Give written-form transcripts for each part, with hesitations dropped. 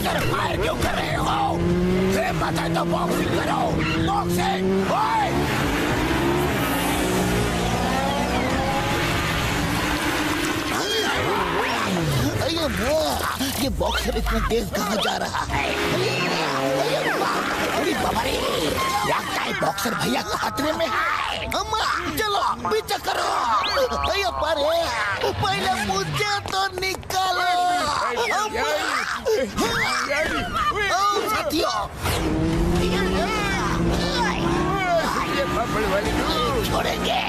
Sir fire क्यों कर रहे हो? हिम्मत है तो बॉक्सिंग करो, बॉक्सिंग। ये बॉक्सर इतना तेज कहाँ जा रहा है? लगता है बॉक्सर भैया खतरे में है। अम्मा चलो पीछा करो। पहले मुझे तो निकालो। साथियों छोड़ेंगे।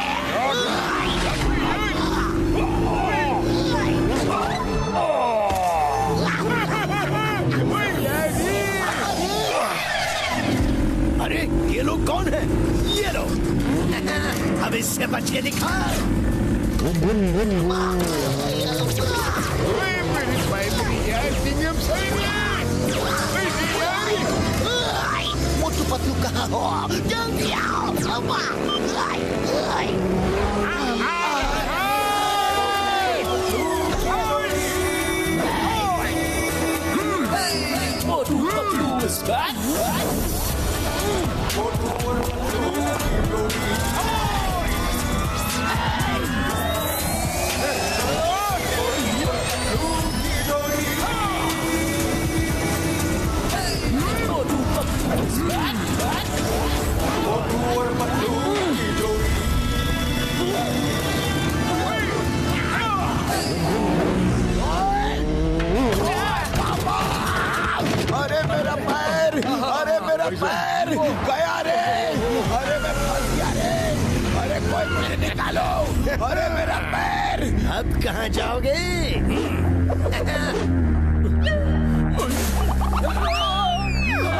अरे ये लोग कौन है? ये लो, अब इससे बच के दिखा। मोटू पतलू कहाँ हो? जल्दी आओ। Motu Patlu is back. अरे मेरा पैर, अरे मेरा पैर गया रे। अरे मैं फंस गया रे। अरे कोई मुझे निकालो। अरे मेरा पैर। अब कहाँ जाओगे?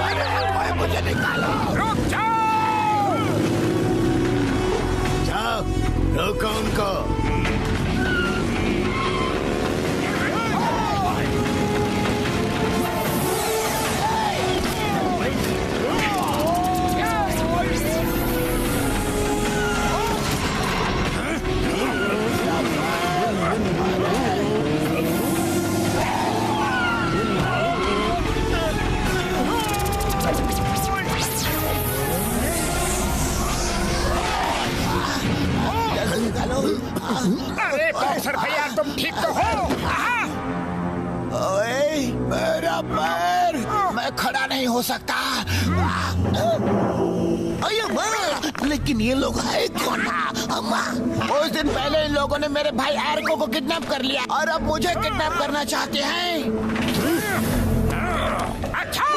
अरे कोई मुझे निकालो। रुक जाओ। जाओ, रोको उनको। अरे बॉक्सर भैया तुम ठीक तो हो? ओए मेरा पैर, मैं खड़ा नहीं हो सकता। अरे माँ, लेकिन ये लोग है कौन? अम्मा, उस दिन पहले इन लोगों ने मेरे भाई एरको को किडनैप कर लिया और अब मुझे किडनैप करना चाहते हैं। अच्छा,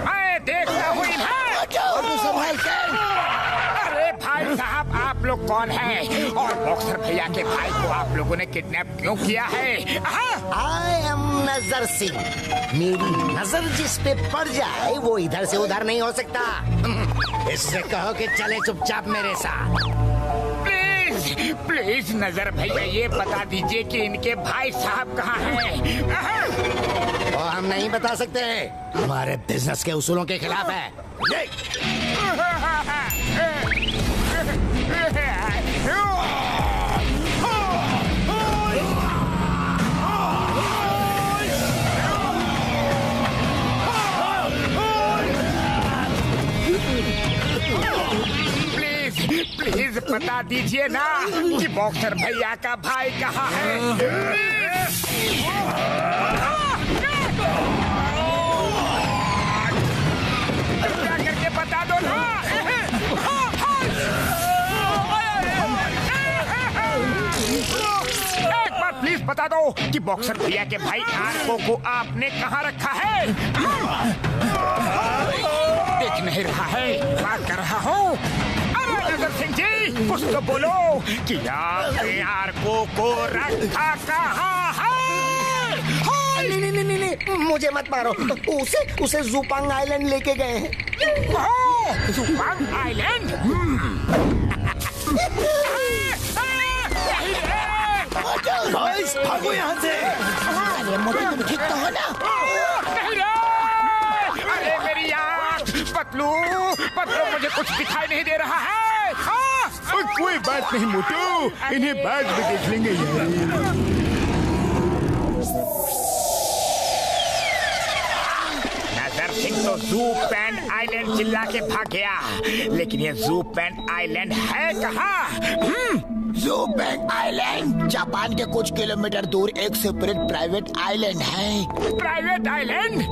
मैं देखता हूँ इन्हें। संभाल के। अरे भाई साहब, आप लोग कौन हैं? और बॉक्सर भैया के भाई को आप लोगों ने किडनैप क्यों किया है? आई एम नजर सिंह। मेरी नजर जिस पे पड़ जाए वो इधर से उधर नहीं हो सकता। इससे कहो कि चले चुपचाप मेरे साथ। प्लीज प्लीज नजर भैया ये बता दीजिए कि इनके भाई साहब कहाँ हैं? वो हम नहीं बता सकते, हमारे बिजनेस के उसूलों के खिलाफ है। प्लीज बता दीजिए ना कि बॉक्सर भैया का भाई कहाँ है? क्या करके बता दो ना। एक बार प्लीज बता दो कि बॉक्सर भैया के भाई आरको को आपने कहाँ रखा है? देख नहीं रहा है, बात कर रहा हूँ। नजर सिंह जी, कुछ तो बोलो कि आपने आरको को रखा कहाँ है? नहीं, मुझे मत मारो। उसे जूपांग आइलैंड लेके गए हैं। जूपांग आइलैंड? बॉयज, भागो यहाँ से। अरे मोटे तुम ठीक तो हो ना? अरे मेरी आँख, पतलू मुझे कुछ दिखाई नहीं दे रहा है। कोई बात नहीं मोटू, इन्हें बाद में देख लेंगे। सिंह तो जू पैंट आइलैंड चिल्ला के भाग गया, लेकिन ये जू पैंट आइलैंड है कहाँ? जू पैंट आइलैंड जापान के कुछ किलोमीटर दूर एक सेपरेट प्राइवेट आइलैंड है। Private island?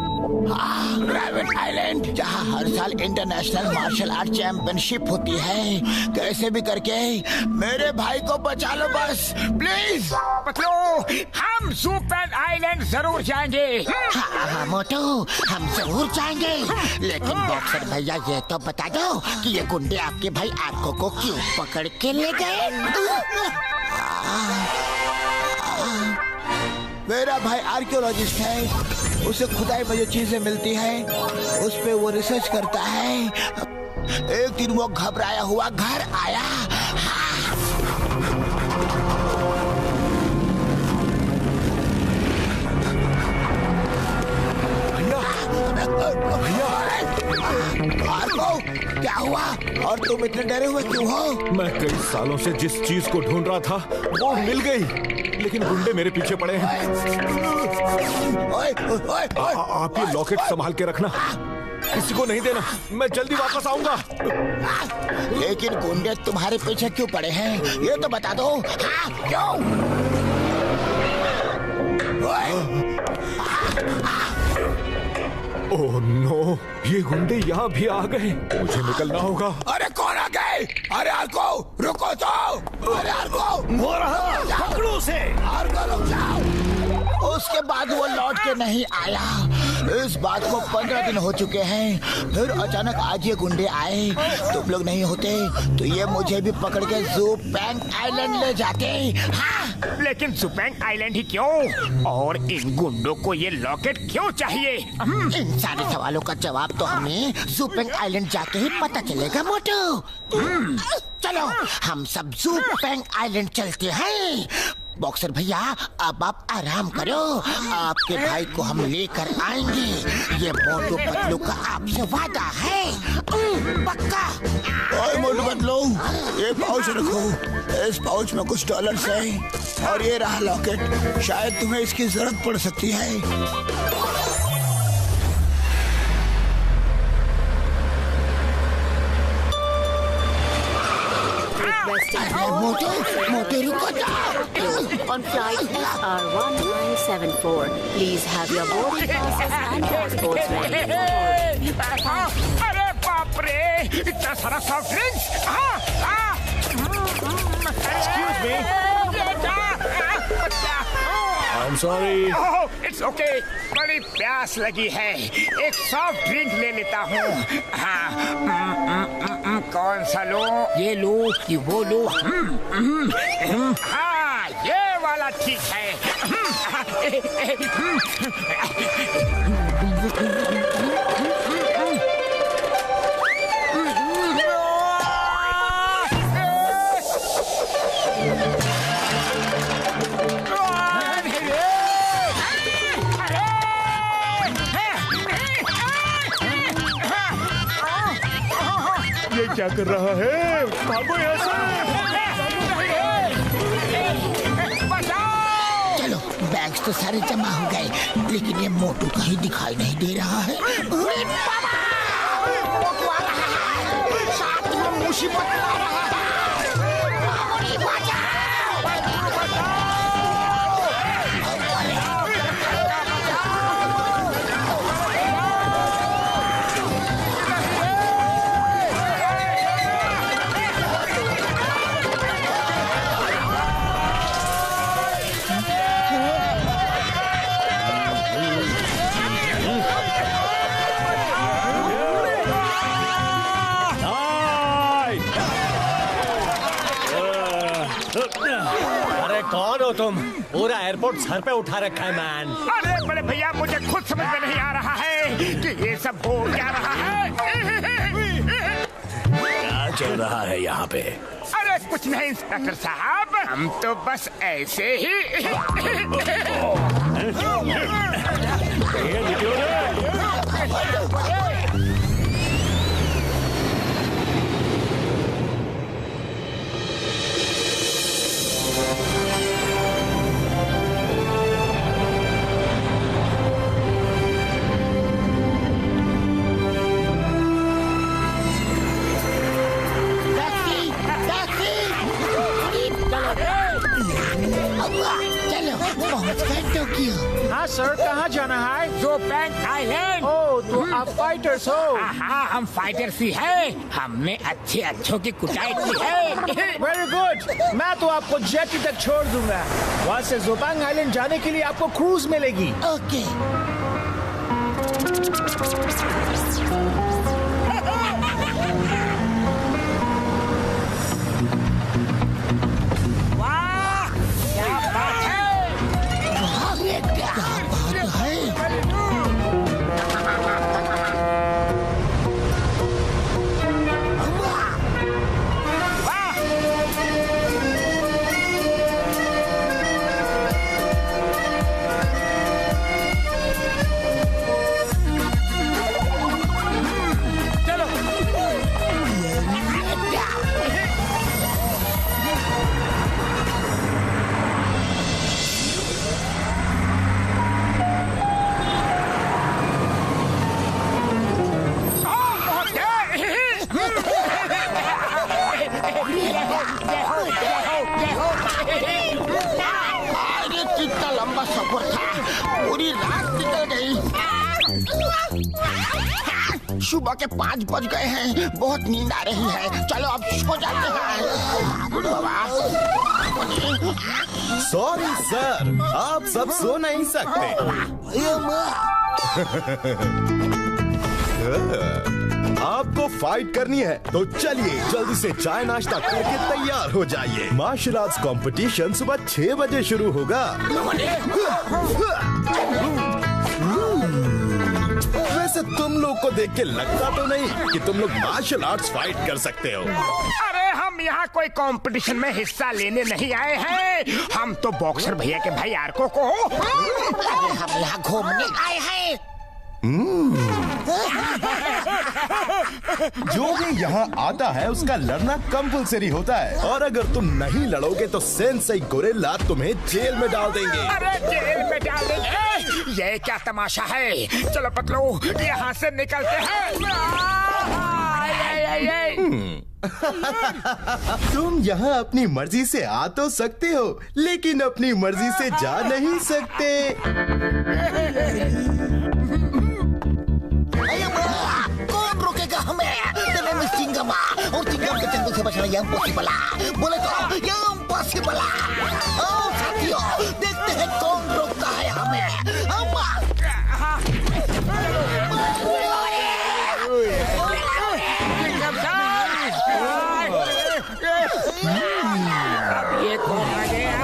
हाँ, प्राइवेट आइलैंड जहाँ हर साल इंटरनेशनल मार्शल आर्ट चैंपियनशिप होती है। कैसे भी करके मेरे भाई को बचा लो बस, प्लीज। पतलू, हम जू पैंट आइलैंड जरूर जाएंगे। हाँ मोटू, हम जरूर जाएंगे, लेकिन बॉक्सर भैया ये तो बता दो कि ये गुंडे आपके भाई आर्को को क्यों पकड़ के ले गए? मेरा भाई आर्कियोलॉजिस्ट है, उसे खुदाई में जो चीजें मिलती है उस पे वो रिसर्च करता है। एक दिन वो घबराया हुआ घर आया। आर्को, क्या हुआ और तुम इतने डरे हुए क्यों हो? मैं कई सालों से जिस चीज को ढूंढ रहा था वो मिल गई, लेकिन गुंडे मेरे पीछे पड़े हैं। ओए, ओए, ओए, आप ये लॉकेट संभाल के रखना, किसी को नहीं देना, मैं जल्दी वापस आऊंगा। लेकिन गुंडे तुम्हारे पीछे क्यों पड़े हैं ये तो बता दो। हाँ, क्यों? ओह नो, ये गुंडे यहाँ भी आ गए, मुझे निकलना होगा। अरे कौन आ गए? अरे आर्को, रुको तो। अरे आर्को, वो रहा, पकड़ो उसे। आर्को रुक जाओ। उसके बाद वो लौट के नहीं आया। इस बात को 15 दिन हो चुके हैं। फिर अचानक आज ये गुंडे आए। तुम लोग नहीं होते तो ये मुझे भी पकड़ के जू पैंट आइलैंड ले जाते। हाँ। लेकिन जू पैंट आइलैंड ही क्यों? और इन गुंडों को ये लॉकेट क्यों चाहिए? इन सारे सवालों का जवाब तो हमें जू पैंट आइलैंड जाके ही पता चलेगा मोटू। चलो हम सब जू पैंट आइलैंड चलते हैं। बॉक्सर भैया अब आप आराम करो, आपके भाई को हम लेकर आएंगे, ये मोटू पतलू का आपसे वादा है। पक्का? ओए मोटू पतलू, ये पाउच रखो, इस पाउच में कुछ डॉलर्स हैं और ये रहा लॉकेट, शायद तुम्हें इसकी जरूरत पड़ सकती है। मोटू, मोटू रुको जाओ। On flight SR1974, please have your boarding passes and passports ready. अरे बाप रे, इतना सारा soft drinks! Excuse me. I'm sorry. It's okay, बड़ी प्यास लगी है, एक सॉफ्ट ड्रिंक ले लेता हूँ। हाँ, कौन सा लो? ये लो कि वो लो? हाँ, ये वाला ठीक है। ये क्या कर रहा है? भागो यहाँ से। चलो, बैग्स तो सारे जमा हो गए, लेकिन ये मोटू कहीं दिखाई नहीं दे रहा है। साथ में मुसीबत ला रहा है। अरे कौन हो तुम? पूरा एयरपोर्ट सर पे उठा रखा है मैन। अरे बड़े भैया, मुझे खुद समझ में नहीं आ रहा है कि ये सब हो क्या रहा है। क्या चल रहा है यहाँ पे? अरे कुछ नहीं इंस्पेक्टर साहब, हम तो बस ऐसे ही। सर, कहाँ जाना है? ज़ूपेंग आइलैंड। ओह, तो आप फाइटर्स हो? हाँ, हम फाइटर्स ही हैं। हमने अच्छों की कुटाई की है। Very good. मैं तो आपको जेटी तक छोड़ दूंगा। वहाँ से ज़ूपेंग आइलैंड जाने के लिए आपको क्रूज मिलेगी। ओके। वाह, क्या बात है। कितना लंबा सफर था, पूरी रात निकल गई। सुबह के 5 बज गए हैं, बहुत नींद आ रही है। चलो अब सो जाते हैं। सॉरी सर, आप सब सो नहीं सकते। आपको फाइट करनी है तो चलिए जल्दी से चाय नाश्ता करके तैयार हो जाइए। मार्शल आर्ट्स कंपटीशन सुबह 6 बजे शुरू होगा। वैसे तुम लोग को देख के लगता तो नहीं कि तुम लोग मार्शल आर्ट्स फाइट कर सकते हो। अरे हम यहाँ कोई कंपटीशन में हिस्सा लेने नहीं आए हैं। हम तो बॉक्सर भैया के भाई आर्को को। अरे हम यहाँ घूमने आए हैं। जो भी यहाँ आता है उसका लड़ना कंपल्सरी होता है, और अगर तुम नहीं लड़ोगे तो सेंसेई गोरिल्ला तुम्हें जेल में डाल देंगे। अरे जेल में डाल देंगे? ये क्या तमाशा है। चलो पतलू, यहाँ से निकलते हैं। तुम यहाँ अपनी मर्जी से आ तो सकते हो, लेकिन अपनी मर्जी से जा नहीं सकते। कौन रोकेगा हमें? सिंगम, और सिंगम के चंगुल से बचना ये इम्पॉसिबल। बोले तो ये इम्पॉसिबल। साथियों, देखते हैं कौन रोकता है हमें। ये कौन आ गया?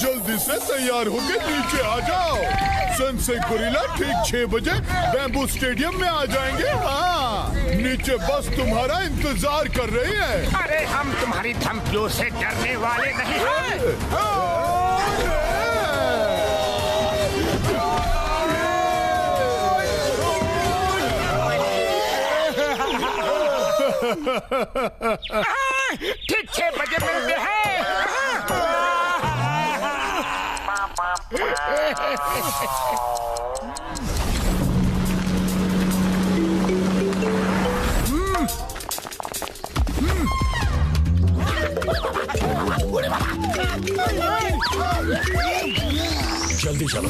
जल्दी से तैयार होके नीचे आ जाओ। सेंसेई गोरिल्ला ठीक 6 बजे बैम्बू स्टेडियम में आ जाएंगे। हाँ, नीचे बस तुम्हारा इंतजार कर रही है। अरे हम तुम्हारी धमकियों से डरने वाले नहीं हैं। ठीक 6 बजे मिलते हैं। जल्दी चलो,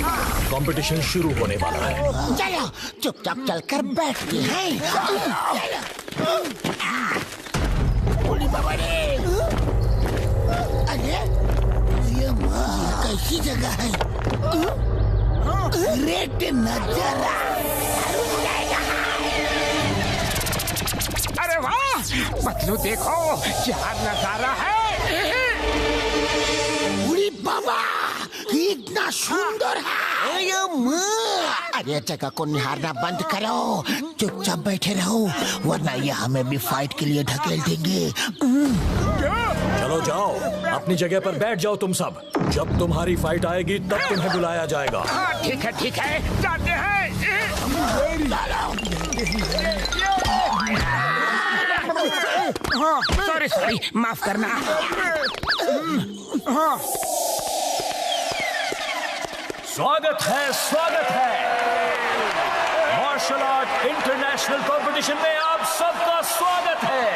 कंपटीशन शुरू होने वाला है। चलो चुपचाप चलकर बैठते हैं। अरे ये कैसी जगह है? रेड नजारा। अरे वाह, पतलू देखो क्या नजारा है। उड़ी बाबा, इतना सुंदर है। अरे जगह को निहारना बंद करो, चुपचाप बैठे रहो, वरना ये हमें भी फाइट के लिए ढकेल देंगे। चलो जाओ, अपनी जगह पर बैठ जाओ तुम सब। जब तुम्हारी फाइट आएगी तब तुम्हें बुलाया जाएगा। हाँ ठीक है, जाते हैं। सॉरी, माफ करना। स्वागत है मार्शल आर्ट इंटरनेशनल कंपटीशन में आप सबका स्वागत है।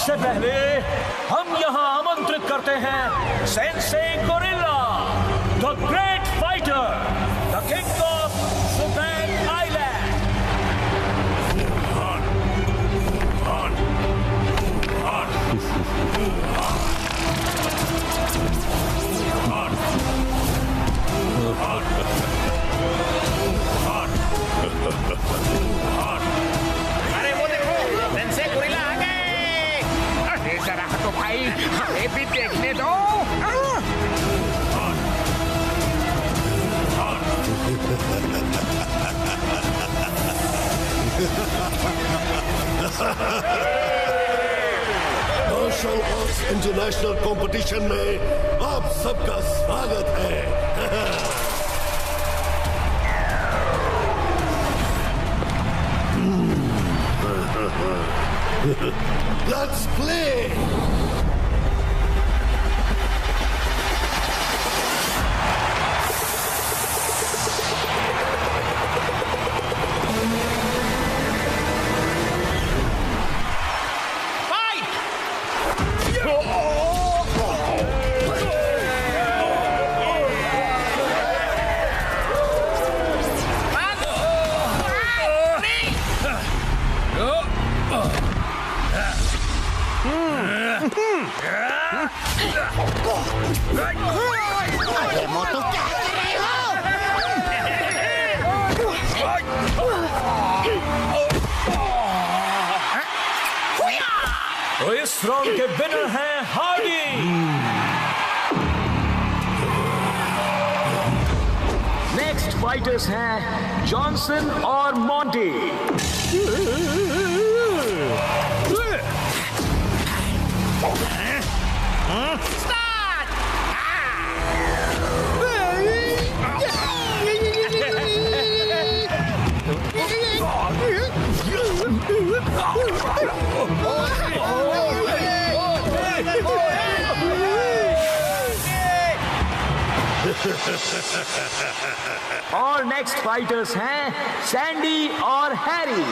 सबसे पहले हम यहाँ आमंत्रित करते हैं sensei gorilla, the great fighter, the king of Supang island. अरे वो देखो, सेंसे गोरिल्ला आ गए। अरे जरा हटो भाई, हमें भी देखने दो। मार्शल आर्ट्स इंटरनेशनल कंपटीशन में आप सबका स्वागत है। Let's play! अरे मोटू क्या कर रहे हो? तो इस राउंड के विनर हैं हार्डी। नेक्स्ट फाइटर्स हैं जॉनसन और मॉन्टी। और नेक्स्ट फाइटर्स हैं सैंडी और हैरी।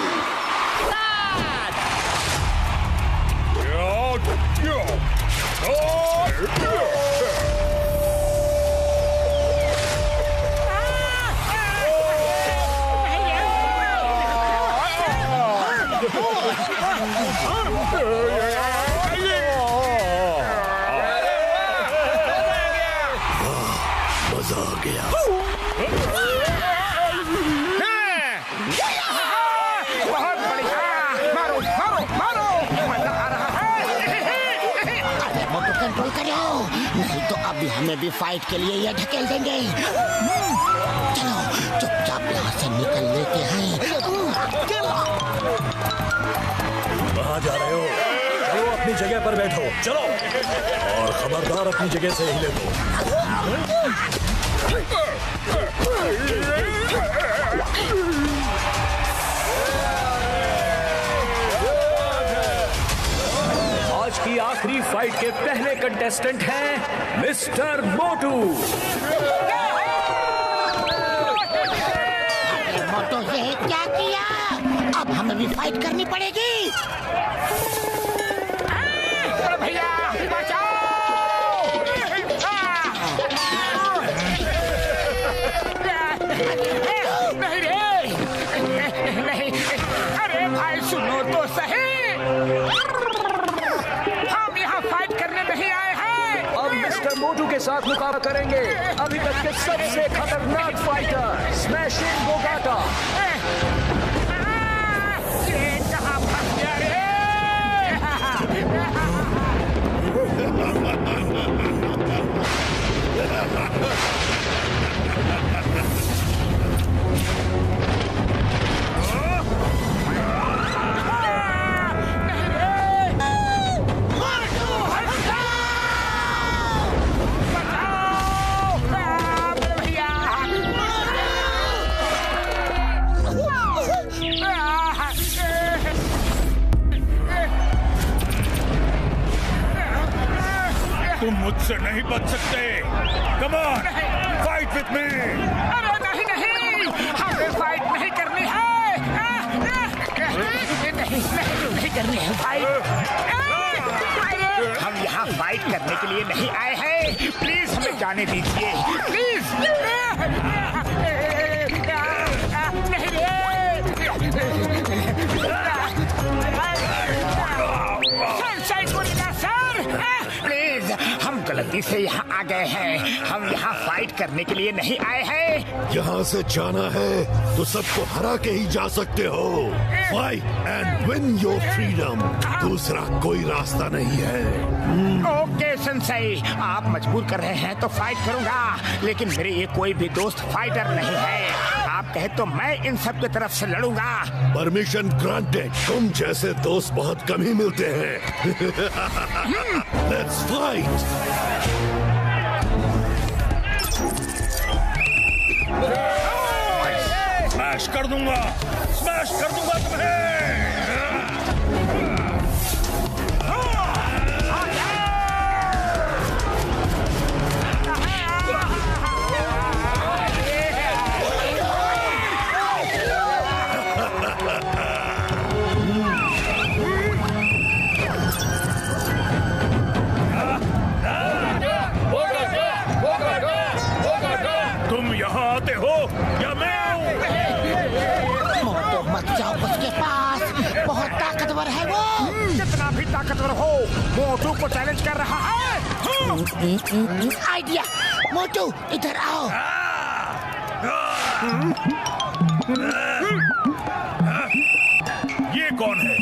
मजा आ गया। बहुत बढ़िया, मारो मारो मारो, मजा आ रहा है। अरे मोटू कंट्रोल करो, नहीं तो अभी हमें भी फाइट के लिए ये ढकेल देंगे। चलो चुपचाप यहाँ से निकल लेते हैं। कहाँ जा रहे हो? चलो अपनी जगह पर बैठो, चलो। और खबरदार अपनी जगह से हिले दो। आज की आखिरी फाइट के पहले कंटेस्टेंट हैं मिस्टर मोटू। मोटू ये क्या किया? अब हमें भी फाइट करनी पड़ेगी। भैया बचाओ! नहीं रे, नहीं, अरे भाई सुनो तो सही, हम यहाँ फाइट करने नहीं आए हैं। अब मिस्टर मोटू के साथ मुकाबला करेंगे अभी तक के सबसे खतरनाक फाइटर स्मैशिंग गोगाटा। ये कहाँ फंस गया रे? तुम मुझसे नहीं बच सकते। Come on, fight with me. अरे नहीं नहीं, हमें फाइट नहीं करनी है। नहीं नहीं नहीं करनी है फाइट। हम यहाँ फाइट करने के लिए नहीं आए हैं। प्लीज हमें जाने दीजिए, प्लीज। प्लीज, हम गलती से यहाँ आ गए हैं। हम यहाँ फाइट करने के लिए नहीं आए हैं। यहाँ से जाना है तो सबको हरा के ही जा सकते हो। Fight and win your freedom. दूसरा कोई रास्ता नहीं है। ओके सेंसेई, आप मजबूर कर रहे हैं तो फाइट करूंगा, लेकिन मेरे ये कोई भी दोस्त फाइटर नहीं है। आप कहे तो मैं इन सब की तरफ से लड़ूंगा। Permission granted. तुम जैसे दोस्त बहुत कम ही मिलते हैं। Let's fight. स्मैश कर दूंगा, स्मैश कर दूंगा तुम्हें। तुम यहाँ आते हो या मैं आऊं? मोटो मत जाओ उसके पास, बहुत ताकतवर है वो। कितना भी ताकतवर हो, मोटू को चैलेंज कर रहा है। आइडिया, मोटू इधर आओ। ये कौन है?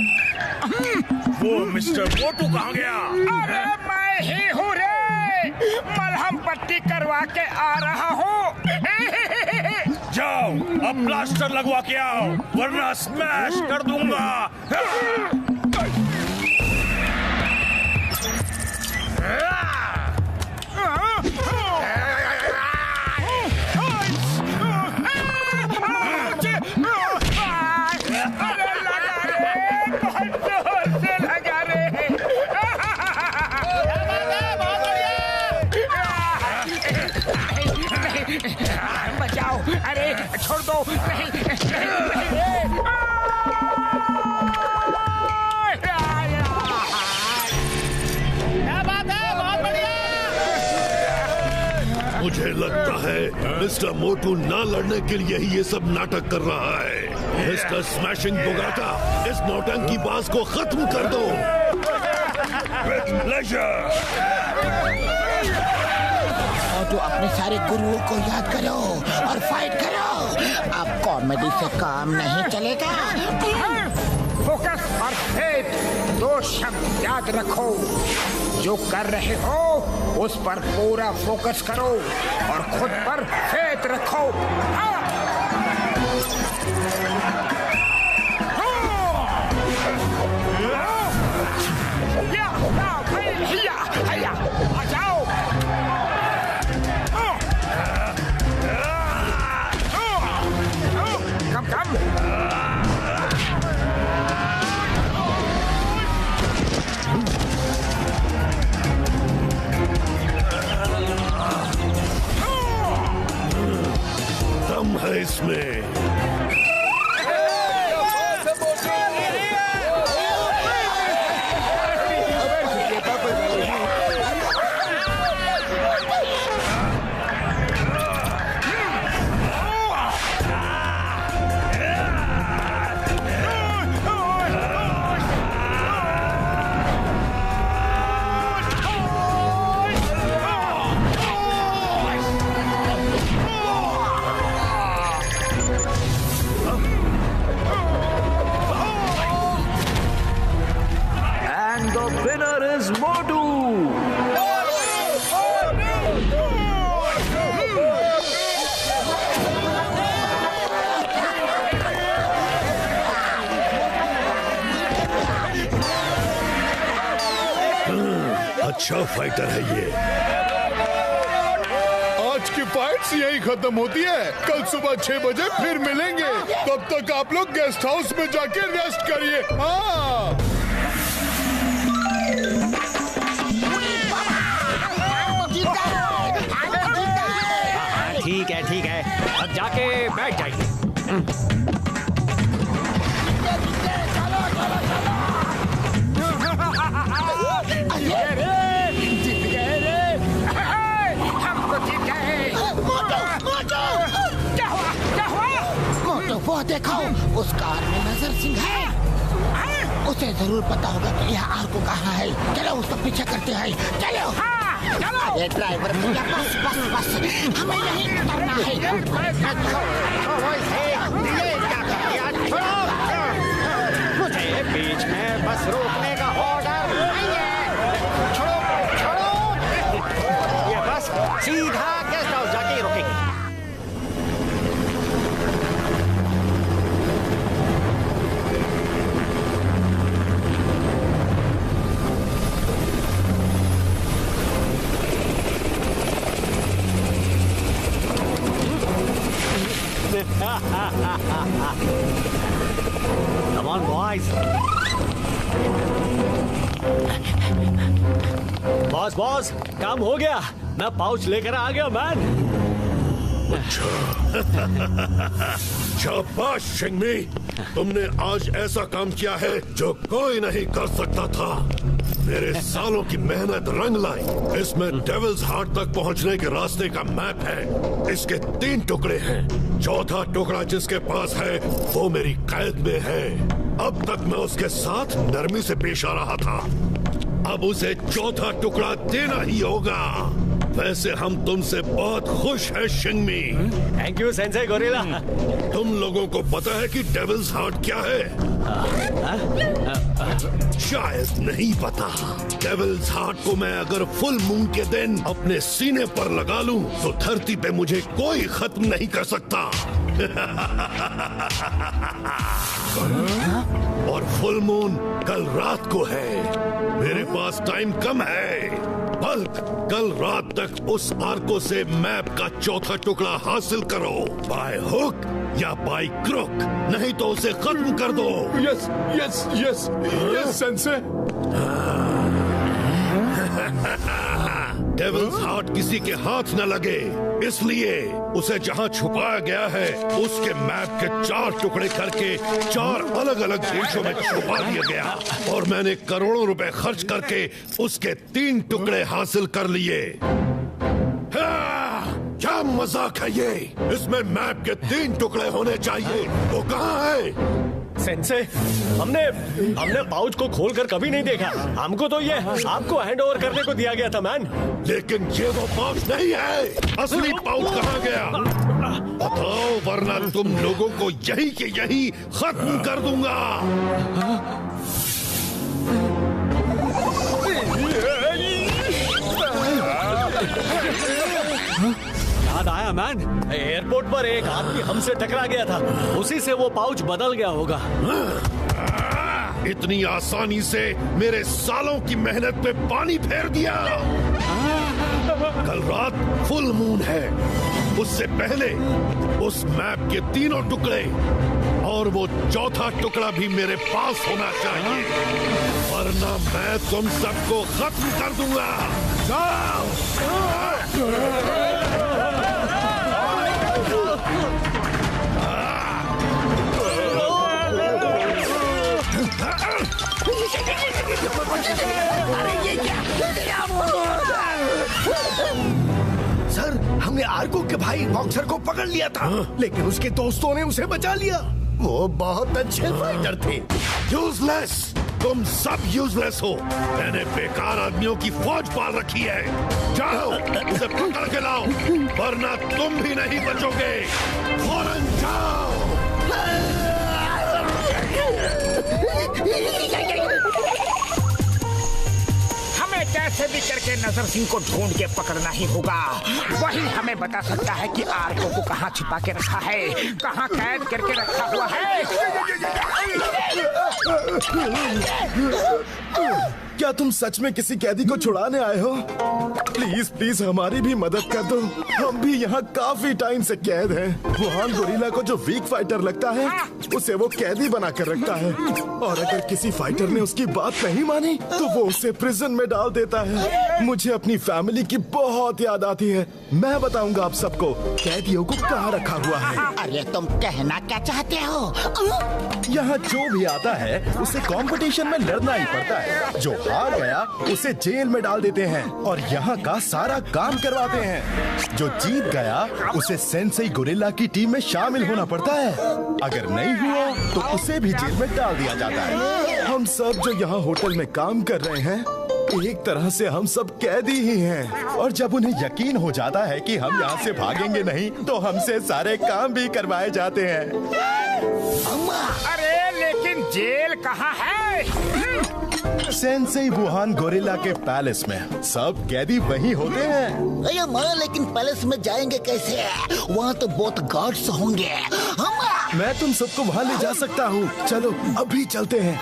वो मिस्टर मोटू कहाँ गया? अरे मैं ही हूँ रे, मलहम पट्टी करवा के आ रहा हूँ। जाओ अब प्लास्टर लगवा के आओ, वरना स्मैश कर दूंगा। बचाओ, अरे छोड़ दो। नहीं, क्या बात है, बहुत बढ़िया। मुझे लगता है मिस्टर मोटू ना लड़ने के लिए ही ये सब नाटक कर रहा है। मिस्टर स्मैशिंग बोगाटा, इस नौटंकी बाज को खत्म कर दो। With pleasure. मोटू अपने सारे गुरुओं को याद करो और फाइट करो। अब कॉमेडी से काम नहीं चलेगा। फोकस और फेथ, दो शब्द याद रखो। जो कर रहे हो उस पर पूरा फोकस करो और खुद पर फेथ रखो। आ जाओ। कम दम है इसमें। अच्छा फाइटर है ये। आज की फाइट्स यही खत्म होती है। कल सुबह 6 बजे फिर मिलेंगे। तब तक आप लोग गेस्ट हाउस में जाके रेस्ट करिए। हाँ, ठीक है, अब जाके बैठ जाइए। नजर सिंह है, उसे जरूर पता होगा कि यह आर्को कहाँ है। चलो उसका पीछा करते हैं। चलो चलो। ये ड्राइवर भैया बस बस बस, हमें यहीं उतरना है। मुझे बीच में बस रोकने का ऑर्डर नहीं है। छोड़ो छोड़ो, ये बस सीधा गेस्ट हाउस जाके रुकेगी। Come on, boys. बॉस काम हो गया। मैं पाउच लेकर आ गया मैन। शाबाश शिंगमी, तुमने आज ऐसा काम किया है जो कोई नहीं कर सकता था। मेरे सालों की मेहनत रंग लाई। इसमें डेविल्स हार्ट तक पहुंचने के रास्ते का मैप है। इसके 3 टुकड़े हैं। चौथा टुकड़ा जिसके पास है वो मेरी कैद में है। अब तक मैं उसके साथ नरमी से पेश आ रहा था, अब उसे चौथा टुकड़ा देना ही होगा। वैसे हम तुमसे बहुत खुश हैं शिंगमी। Thank you sensei gorilla. तुम लोगों को पता है कि डेविल्स हार्ट क्या है? शायद नहीं पता। डेविल्स हार्ट को मैं अगर फुल मून के दिन अपने सीने पर लगा लूं तो धरती पे मुझे कोई खत्म नहीं कर सकता। और फुल मून कल रात को है। मेरे पास टाइम कम है। बल्क, कल रात तक उस आर्को से मैप का चौथा टुकड़ा हासिल करो, बाय हुक या बाय क्रुक, नहीं तो उसे खत्म कर दो। Yes yes yes yes sensei. Devil's heart किसी के हाथ न लगे, इसलिए उसे जहाँ छुपाया गया है उसके मैप के 4 टुकड़े करके 4 अलग अलग देशों में छुपा दिया गया। और मैंने करोड़ों रुपए खर्च करके उसके 3 टुकड़े हासिल कर लिए। क्या मजाक है ये? इसमें मैप के 3 टुकड़े होने चाहिए। वो कहाँ है? सेंसे, हमने पाउच को खोलकर कभी नहीं देखा। हमको तो ये आपको हैंड ओवर करने को दिया गया था मैन। लेकिन ये वो पाउच नहीं है। असली पाउच कहाँ गया? बताओ, वरना तुम लोगों को यही के यही खत्म कर दूंगा। याद आया मैन, एयरपोर्ट पर एक आदमी हमसे टकरा गया था, उसी से वो पाउच बदल गया होगा। इतनी आसानी से मेरे सालों की मेहनत पे पानी फेर दिया। कल रात फुल मून है, उससे पहले उस मैप के 3 टुकड़े और वो चौथा टुकड़ा भी मेरे पास होना चाहिए, वरना मैं तुम सबको खत्म कर दूंगा। सर, हमने आर्को के भाई बॉक्सर को पकड़ लिया था, लेकिन उसके दोस्तों ने उसे बचा लिया। वो बहुत अच्छे फाइटर थे। यूजलेस, तुम सब यूजलेस हो। मैंने बेकार आदमियों की फौज पाल रखी है। जाओ, उसे पकड़ के लाओ, वरना तुम भी नहीं बचोगे। फौरन जाओ। हमें कैसे भी करके नजर सिंह को ढूंढ के पकड़ना ही होगा। वही हमें बता सकता है कि आर्को को कहाँ छिपा के रखा है, कहाँ कैद करके रखा हुआ है। क्या तुम सच में किसी कैदी को छुड़ाने आए हो? प्लीज प्लीज हमारी भी मदद कर दो। हम भी यहाँ काफी टाइम से कैद हैं। वुहान गोरिल्ला को जो वीक फाइटर लगता है उसे वो कैदी बना कर रखता है, और अगर किसी फाइटर ने उसकी बात नहीं मानी तो वो उसे प्रिजन में डाल देता है। मुझे अपनी फैमिली की बहुत याद आती है। मैं बताऊंगा आप सबको कैदियों को कहाँ रखा हुआ है। अरे तुम कहना क्या चाहते हो? यहाँ जो भी आता है उसे कंपटीशन में लड़ना ही पड़ता है। जो हार गया उसे जेल में डाल देते हैं और यहाँ का सारा काम करवाते हैं। जो जीत गया उसे सेंसेई गोरिल्ला की टीम में शामिल होना पड़ता है। अगर नहीं हुआ तो उसे भी जेल में डाल दिया जाता है। हम सब जो यहाँ होटल में काम कर रहे हैं, एक तरह से हम सब कैदी ही हैं। और जब उन्हें यकीन हो जाता है कि हम यहाँ से भागेंगे नहीं, तो हमसे सारे काम भी करवाए जाते हैं। अरे लेकिन जेल कहाँ है? सेंसेई वुहान गोरिल्ला के पैलेस में सब कैदी वही होते हैं। अरे माँ, लेकिन पैलेस में जाएंगे कैसे? वहाँ तो बहुत गार्ड्स होंगे। मैं तुम सबको वहाँ ले जा सकता हूँ। चलो अभी चलते हैं।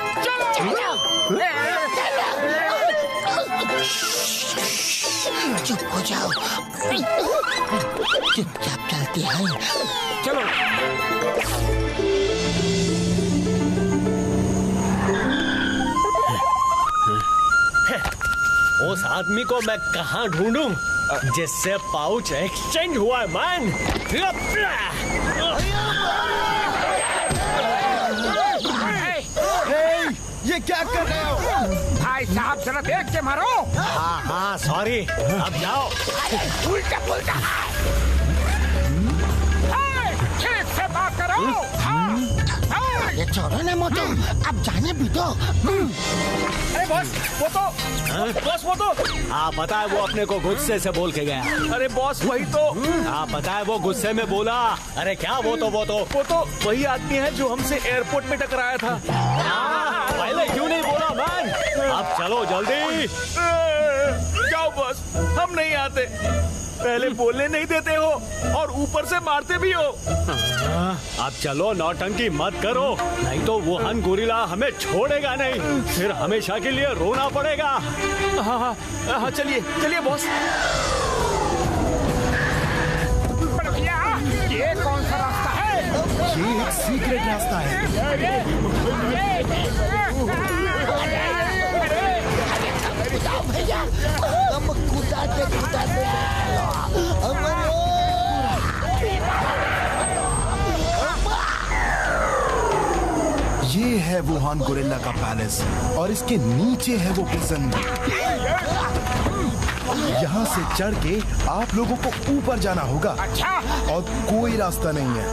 चुप हो जाओ, चुपचाप चलते हैं। चलो। उस आदमी को मैं कहाँ ढूंढूं जिससे पाउच एक्सचेंज हुआ है मैन? ये क्या कर रहे हो? भाई साहब जरा देख के मारो। हाँ सॉरी, अब जाओ। उल्टा पुल्टा। ठीक से बात करो। ये छोड़ो ना मोटू, अब जाने भी दो। अरे बॉस, वो तो हाँ पता है, वो अपने को गुस्से से बोल के गया। अरे बॉस वही तो। हाँ पता है, वो गुस्से में बोला। अरे क्या वो तो वही आदमी है जो हमसे एयरपोर्ट में टकराया था। पहले क्यों नहीं बोला मैन? अब चलो जल्दी। जाओ बॉस, हम नहीं आते। पहले बोलने नहीं देते हो और ऊपर से मारते भी हो। अब चलो, नौटंकी मत करो, नहीं तो वुहान गोरिल्ला हमें छोड़ेगा नहीं, फिर हमेशा के लिए रोना पड़ेगा। हाँ चलिए बॉस। भैया, ये कौन सा रास्ता है? ये एक सीक्रेट रास्ता है। भैया, हम कुदाते ये है वुहान गोरिल्ला का पैलेस और इसके नीचे है वो प्रिजन। यहाँ से चढ़ के आप लोगों को ऊपर जाना होगा। अच्छा। और कोई रास्ता नहीं है।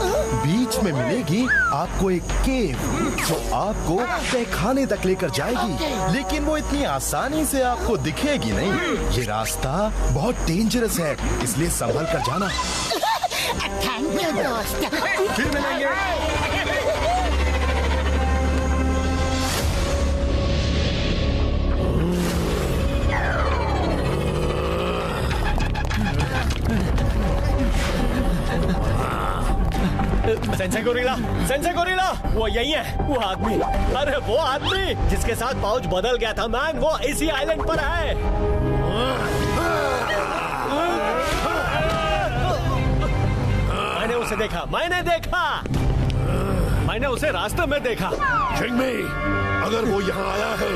बीच में मिलेगी आपको एक केव जो आपको तहखाने तक लेकर जाएगी, लेकिन वो इतनी आसानी से आपको दिखेगी नहीं। ये रास्ता बहुत डेंजरस है, इसलिए संभल कर जाना। थैंक यू दोस्त। फिर मिलेंगे। सेंसेई गोरिल्ला, वो यही है, वो आदमी। अरे वो आदमी जिसके साथ पाउच बदल गया था मैन, वो इसी आइलैंड पर है। मैंने उसे रास्ते में देखा। चिंगमी, अगर वो यहाँ आया है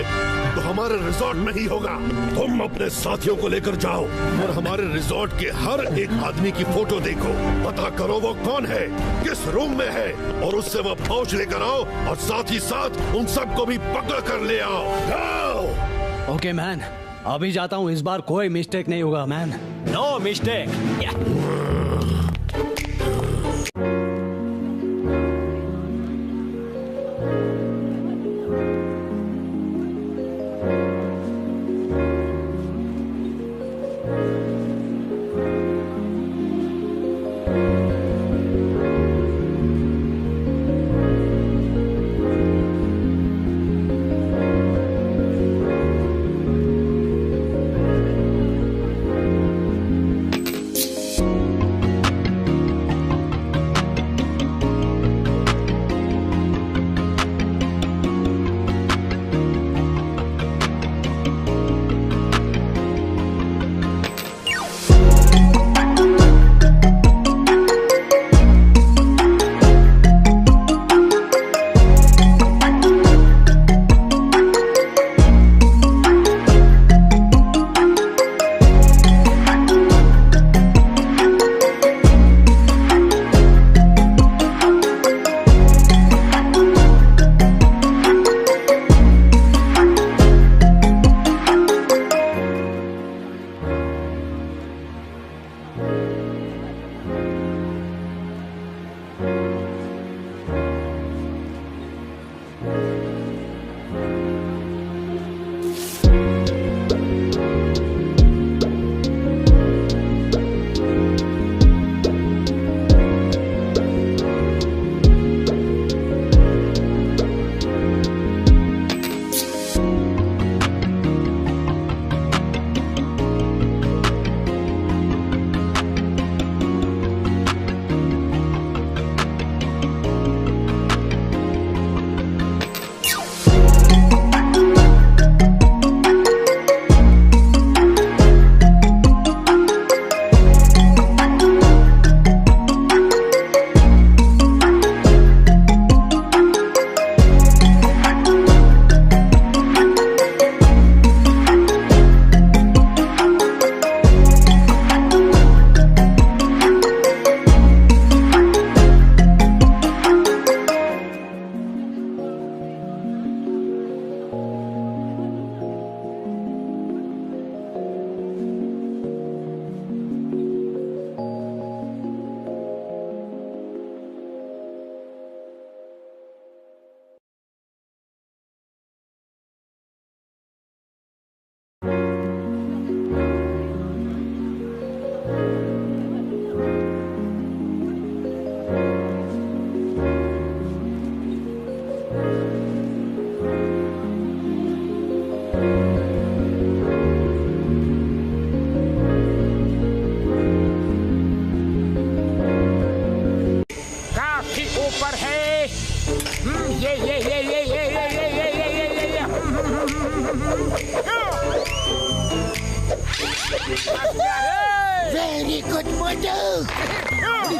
तो हमारे रिजॉर्ट में ही होगा। तुम अपने साथियों को लेकर जाओ और हमारे रिजॉर्ट के हर एक आदमी की फोटो देखो। पता करो वो कौन है, किस रूम में है, और उससे वो पाउच लेकर आओ और साथ ही साथ उन सबको भी पकड़ कर ले आओ। ओके मैन, अभी जाता हूँ। इस बार कोई मिस्टेक नहीं होगा मैन। No mistake.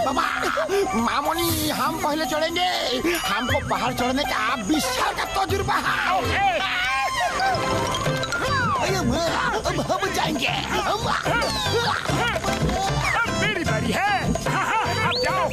बाबा मामूनी हम पहले चढ़ेंगे, हमको पहाड़ चढ़ने का विशाल का तजुर्बा है। अब हम जाएंगे। अब मेरी बारी है। अब जाओ।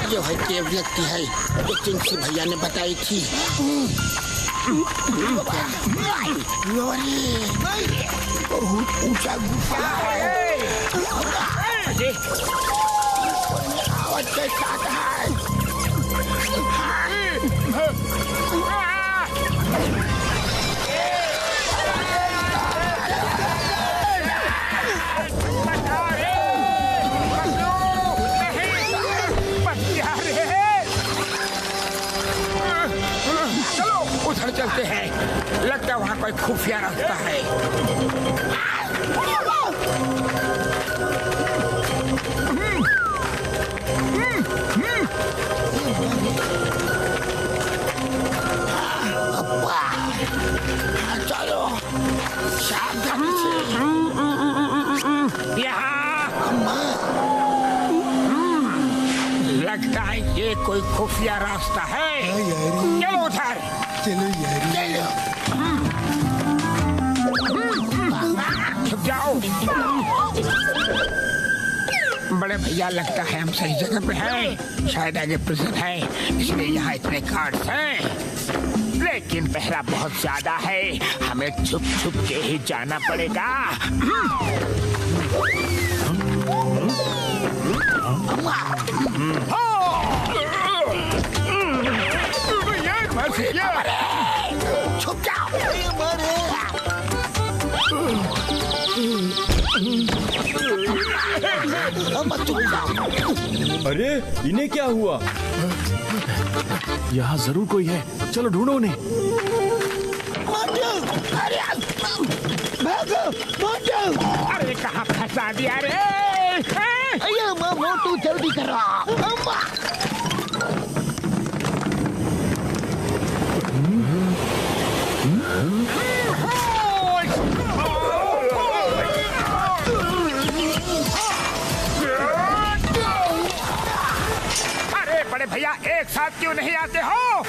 ये है केव लगती है, जो चिंकी भैया ने बताई थी। बहुत ऊंचा गुफा है। आवाज कैसा आता है? उधर चलते हैं, लगता है वहाँ कोई खुफिया रास्ता है। चलो सावधान से। लगता है ये कोई खुफिया रास्ता है। चलो उधर। चलो यार, छुप जाओ। बड़े भैया लगता है हम सही जगह पे हैं। शायद आगे प्रिजन है, इसलिए यहाँ इतने गार्ड्स हैं। लेकिन पहरा बहुत ज्यादा है, हमें छुप छुप के ही जाना पड़ेगा। छुप जाओ। अरे इन्हें क्या हुआ? यहाँ जरूर कोई है, चलो ढूंढो उन्हें। अरे कहाँ फंसा दिया रे? अरे मोटू जल्दी करो। अरे बड़े भैया एक साथ क्यों नहीं आते हो?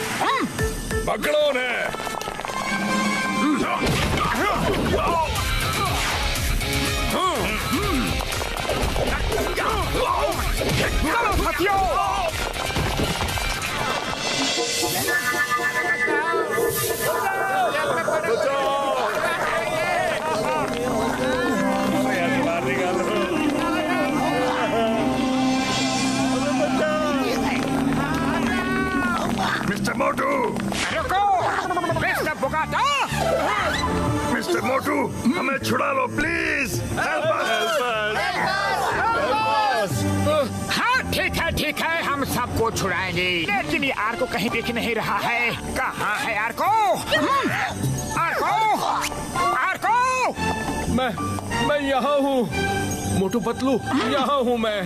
पकड़ो उन्हें। चलो साथियों। मिस्टर मोटू, रुको, मिस्टर बुगाटा। मिस्टर मोटू, हमें छुड़ा लो प्लीज। हाँ ठीक है, हम सबको छुड़ाएंगे। लेकिन ये आर्को कहीं दिख नहीं रहा है। कहाँ है आर्को? आर्को! मैं यहाँ हूँ मोटू पतलू, यहाँ हूँ मैं।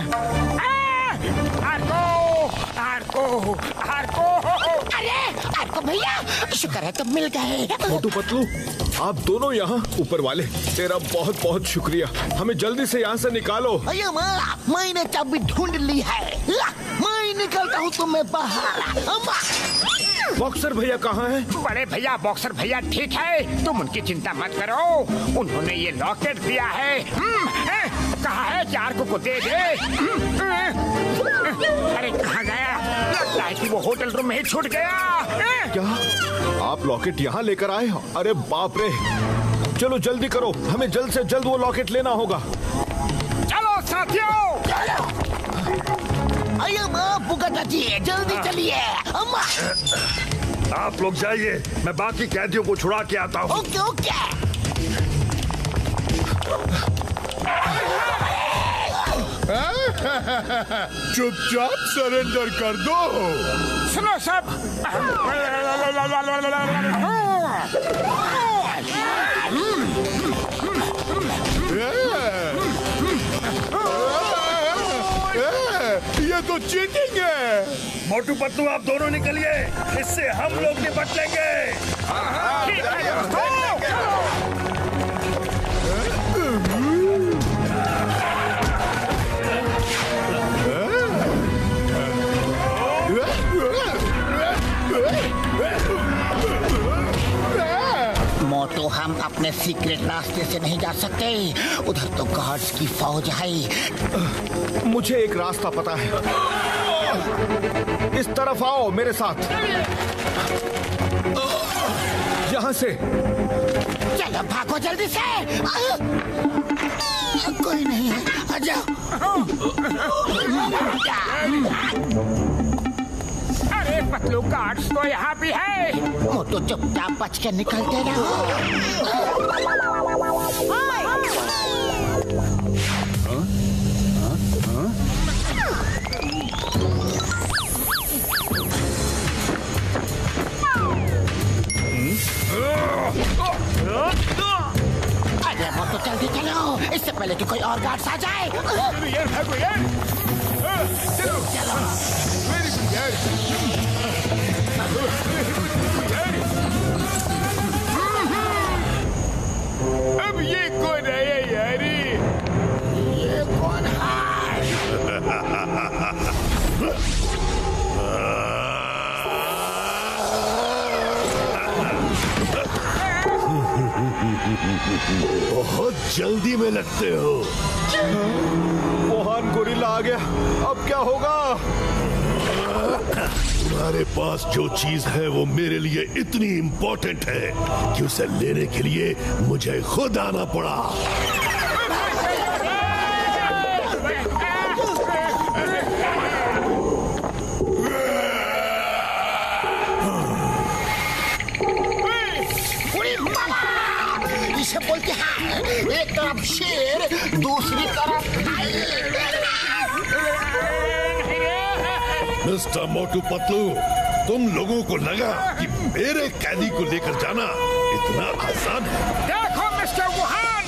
आर्को! अरे आपको भैया शुक्र है तुम मिल गए। मोटू पतलू, आप दोनों यहाँ ऊपर वाले, तेरा बहुत बहुत शुक्रिया। हमें जल्दी से यहाँ से निकालो। अरे मैंने चाबी ढूंढ ली है, मैं निकलता हूँ तुम्हें बाहर। बॉक्सर भैया कहाँ हैं? बड़े भैया बॉक्सर भैया ठीक है, तुम उनकी चिंता मत करो। उन्होंने ये लॉकेट दिया है। कहा है कि आर्को को दे दे। अरे कहाँ गया? लगता है कि वो होटल रूम में ही छूट गया। क्या आप लॉकेट यहाँ लेकर आए हो? अरे बाप रे, चलो जल्दी करो, हमें जल्द से जल्द वो लॉकेट लेना होगा। चलो साथियों। अयो माँ बुका चाची जल्दी चलिए अम्मा। आप लोग जाइए, मैं बाकी कैदियों को छुड़ा के आता हूँ। Okay okay. चुपचाप सरेंडर कर दो। सुनो सब, ये तो चीटिंग है। मोटू पतलू आप दोनों निकलिए, इससे हम लोग निपट लेंगे। मोटू हम अपने सीक्रेट रास्ते से नहीं जा सकते, उधर तो गार्ड्स की फौज है। मुझे एक रास्ता पता है, इस तरफ आओ मेरे साथ, यहाँ से। चलो भागो जल्दी से। कोई नहीं है, आ जाओ। अरे पतलू गार्ड्स तो यहाँ भी है। मोटू चुपचाप बच के निकलते रहो। अरे मोटू जल्दी चलो, इससे पहले कि कोई और गार्ड्स आ जाए। अब ये कौन है यारी? ये कौन है? बहुत जल्दी में लगते हो। वोहान गोरिल्ला आ गया, अब क्या होगा? तुम्हारे पास जो चीज है वो मेरे लिए इतनी इम्पोर्टेंट है कि उसे लेने के लिए मुझे खुद आना पड़ा। इसे बोलते हैं एक तरफ शेर, दूसरी तरफ मिस्टर मोटू पतलू, तुम लोगों को लगा कि मेरे कैदी को लेकर जाना इतना आसान है? देखो मिस्टर वुहान,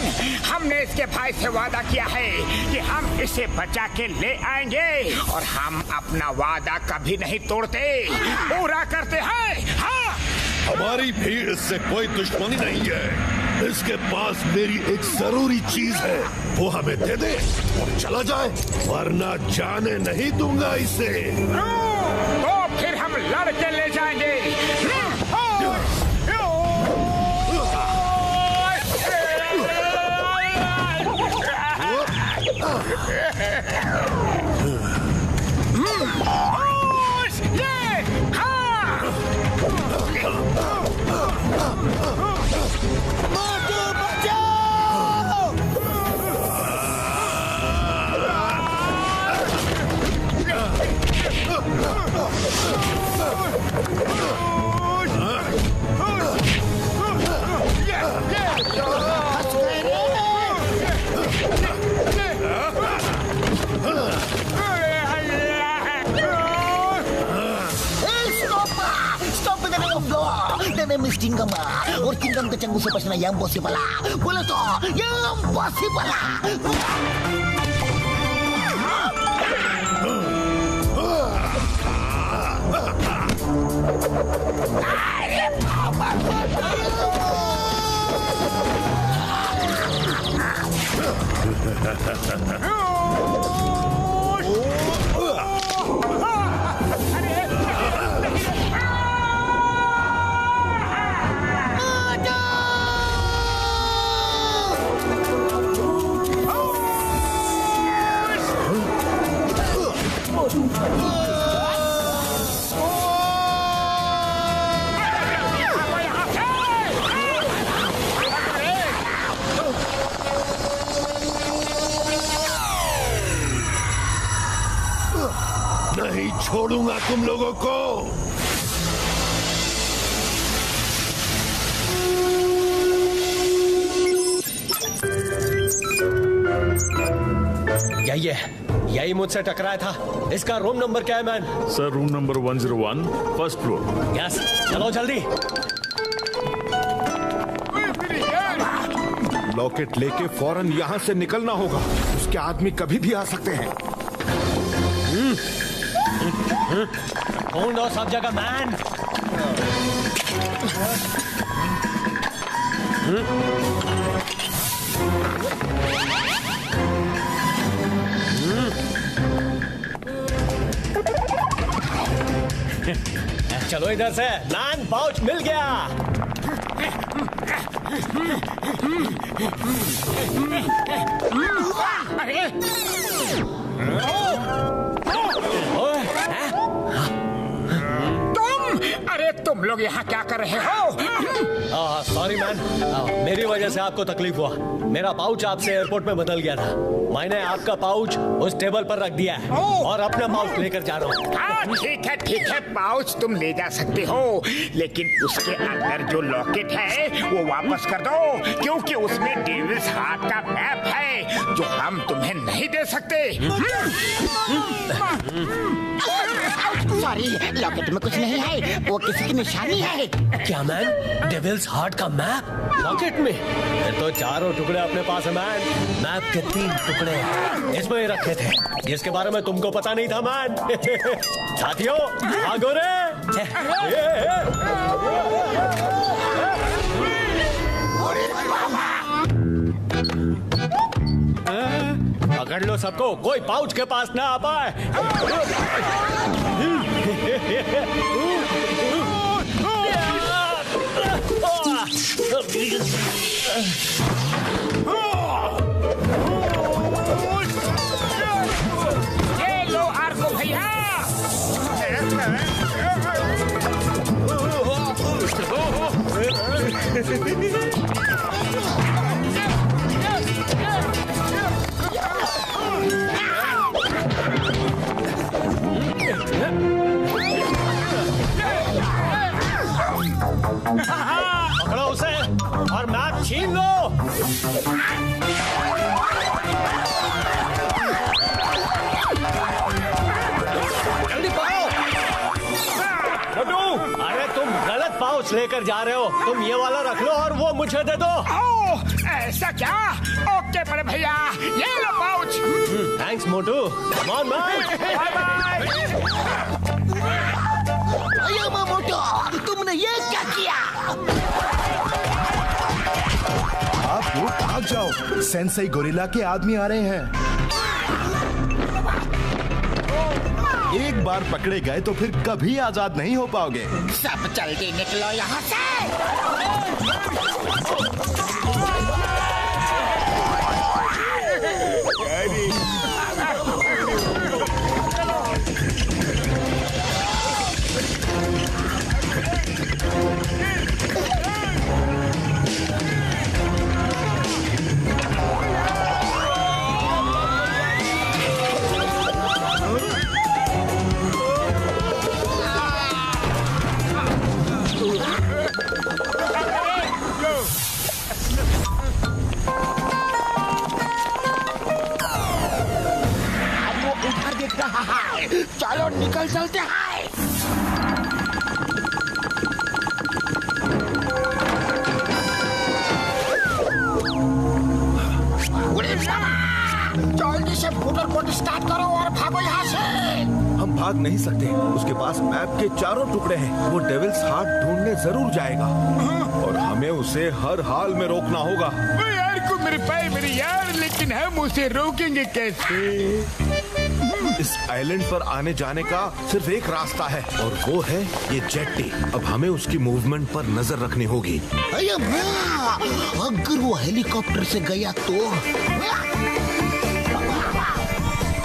हमने इसके भाई से वादा किया है कि हम इसे बचा के ले आएंगे और हम अपना वादा कभी नहीं तोड़ते, पूरा करते हैं। हाँ, हमारी भीड़ इससे कोई दुश्मनी नहीं है। इसके पास मेरी एक जरूरी चीज है, वो हमें दे दे और चला जाए, वरना जाने नहीं दूंगा इसे। तो फिर हम लड़के ले जाएंगे। Mistingam or tingam ke canggu sepasna yang possible. Boleh to yang possible. छोड़ूंगा तुम लोगों को। यही मुझसे टकराया था। इसका रूम नंबर क्या है man? Sir room number 101 first floor. Yes, चलो जल्दी। लॉकेट लेके फौरन यहाँ से निकलना होगा। उसके आदमी कभी भी आ सकते हैं। ढूंढो सब जगह मैन। चलो इधर से। मैन पाउच मिल गया। अरे तुम लोग यहाँ क्या कर रहे हो? सॉरी मैन, मेरी वजह से आपको तकलीफ हुआ। मेरा पाउच आपसे एयरपोर्ट में बदल गया था। मैंने आपका पाउच उस टेबल पर रख दिया है और अपना पाउच लेकर जा रहा हूँ। हाँ ठीक है, पाउच तुम ले जा सकते हो, लेकिन उसके अंदर जो लॉकेट है वो वापस कर दो, क्योंकि उसमें डेविल्स हार्ट का मैप है जो हम तुम्हें नहीं दे सकते। सॉरी, लॉकेट में कुछ नहीं है, वो किसी की निशानी है। क्या मैन? डेविल्स हार्ट का मैप लॉकेट में? ये तो चारों टुकड़े अपने पास है मैन। मैप के 3 टुकड़े इसमें ही रखे थे, जिसके बारे में तुमको पता नहीं था मैन। साथियों भागो रे। पकड़ लो सबको, कोई पाउच के पास ना आ पाए। ये लो आर्को भैया। पकड़ो उसे और मैप छीन लो। जल्दी पकड़ो। अरे तुम गलत पाउच लेकर जा रहे हो। तुम ये वाला रख लो और वो मुझे दे दो। ओह, ऐसा क्या? ओके बड़े भैया, ये लो पाउच। थैंक्स मोटू। Come on man. Bye bye. मोटू, तुमने ये क्या किया? आप लोग भाग जाओ, सेंसेई गोरिल्ला के आदमी आ रहे हैं। एक बार पकड़े गए तो फिर कभी आजाद नहीं हो पाओगे। सब जल्दी निकलो यहाँ से। चलो निकल चलते हैं। जल्दी से मोटर बोट स्टार्ट करो और भागो यहाँ से। हम भाग नहीं सकते, उसके पास मैप के 4 टुकड़े हैं। वो डेविल्स हार्ट ढूंढने जरूर जाएगा और हमें उसे हर हाल में रोकना होगा। यार को मेरे पाए मेरे यार, लेकिन हम उसे रोकेंगे कैसे? इस आइलैंड पर आने जाने का सिर्फ एक रास्ता है और वो है ये जेट्टी। अब हमें उसकी मूवमेंट पर नजर रखनी होगी। अगर वो हेलीकॉप्टर से गया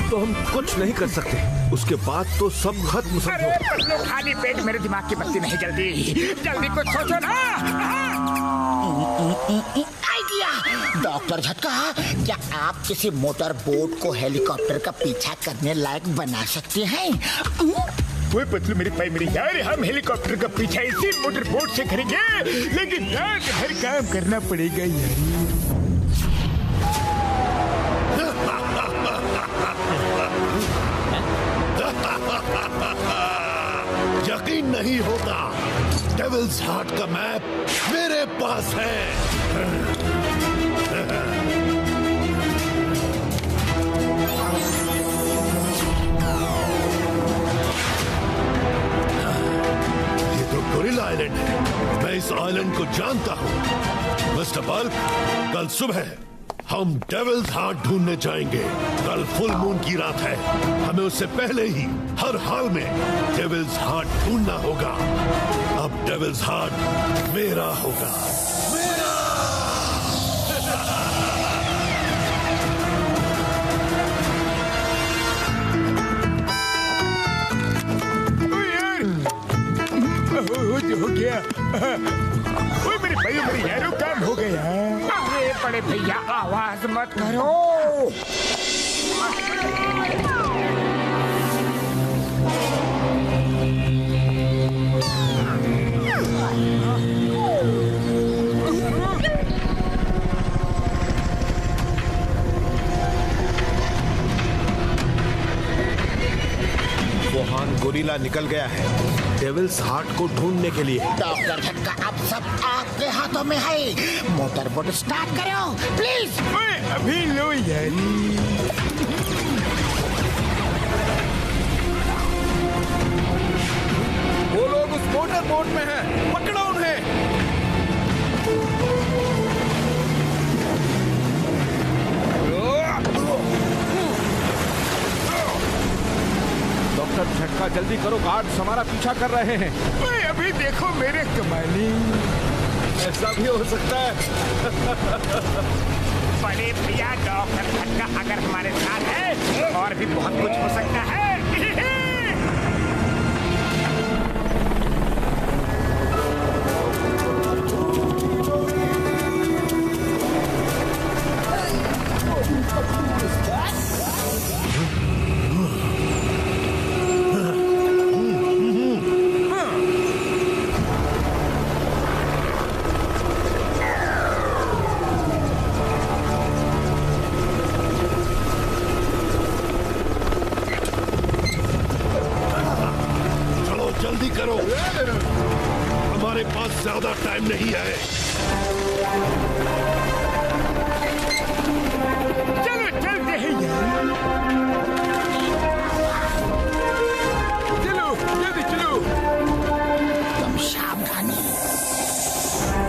तो हम कुछ नहीं कर सकते। उसके बाद तो सब खत्म समझो। अरे पतलू, खाली पेट मेरे दिमाग की बत्ती नहीं जल्दी कुछ सोचो ना। आइडिया। डॉक्टर झटका, क्या आप किसी मोटर बोट को हेलीकॉप्टर का पीछा करने लायक बना सकते हैं? वो पतलू मेरे भाई मेरे यार, हम हेलीकॉप्टर का पीछा इसी मोटर बोट से करेंगे, लेकिन रात भर काम करना पड़ेगा यार। यकीन नहीं होता, डेविल्स हार्ट का मैप मेरे पास है। ये तो गोरिल्ला आइलैंड है। मैं इस आइलैंड को जानता हूँ। मिस्टर बल्क, कल सुबह हम डेविल्स हार्ट ढूंढने जाएंगे। कल फुल मून की रात है, हमें उससे पहले ही हर हाल में डेविल्स हार्ट ढूंढना होगा। अब डेविल्स हार्ट मेरा होगा। हो गया। ओए मेरे भाइयों मेरे यारों, काम हो गया। अरे बड़े भैया आवाज मत करो। वुहान गोरिल्ला निकल गया है डेविल्स हार्ट को ढूंढने के लिए। डॉक्टर झटका अब सब आपके हाथों में है। मोटर बोट स्टार्ट करो प्लीज। ओए अभी लो यार। वो लोग उस मोटर बोट में हैं, पकड़ो उन्हें। डॉक्टर झटका जल्दी करो, गार्ड्स हमारा पीछा कर रहे हैं। ओए अभी देखो मेरे कमाली। ऐसा भी हो सकता है। बड़े भैया डॉक्टर झटका अगर हमारे साथ है तो और भी बहुत कुछ हो सकता है। जल्दी करो, हमारे पास ज्यादा टाइम नहीं है। चलो चलते हैं यार। चलो जल्दी चलो। तुम सावधानी।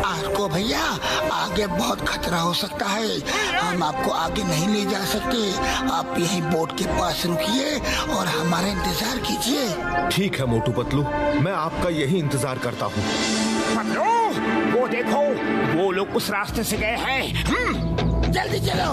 आर्को भैया, आगे बहुत खतरा हो सकता है। हम आपको आगे नहीं ले जा सकते। आप यहीं बोट के पास रुकिए और हमारा इंतजार कीजिए। ठीक है मोटू पतलू, मैं आपका यही इंतजार करता हूँ। पतलू, वो देखो, वो लोग उस रास्ते से गए हैं। जल्दी चलो।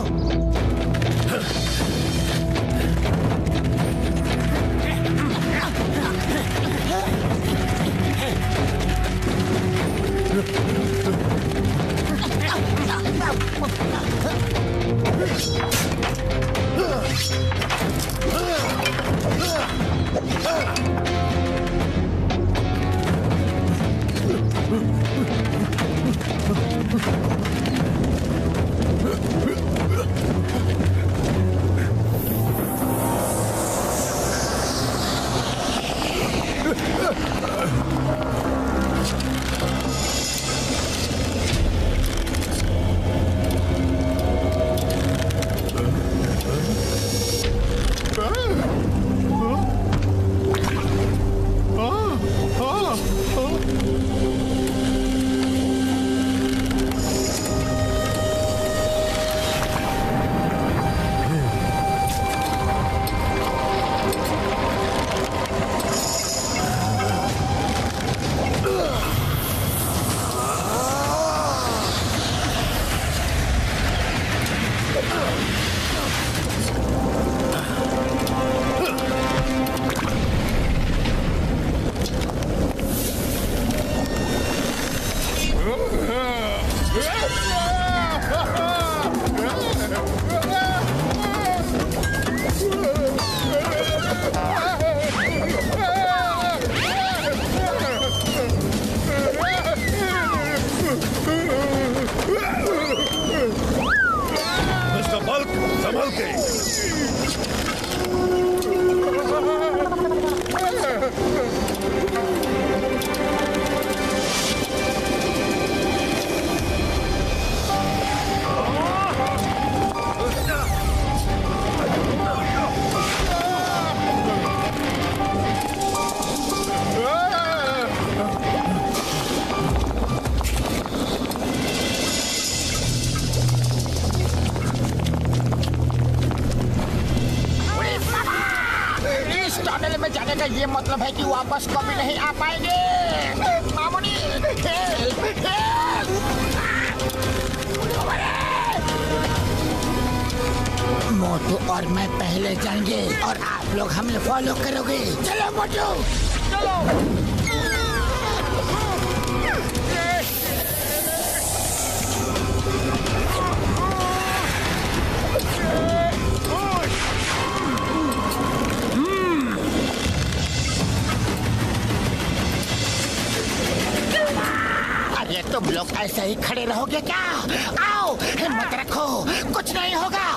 चल के। टनल में जाने का ये मतलब है कि वापस कभी नहीं आ पाएंगे। मामूनी मोटू और मैं पहले जाएंगे और आप लोग हमें फॉलो करोगे। चलो मोटू चलो। ये तुम लोग ऐसे ही खड़े रहोगे क्या? आओ हिम्मत रखो, कुछ नहीं होगा।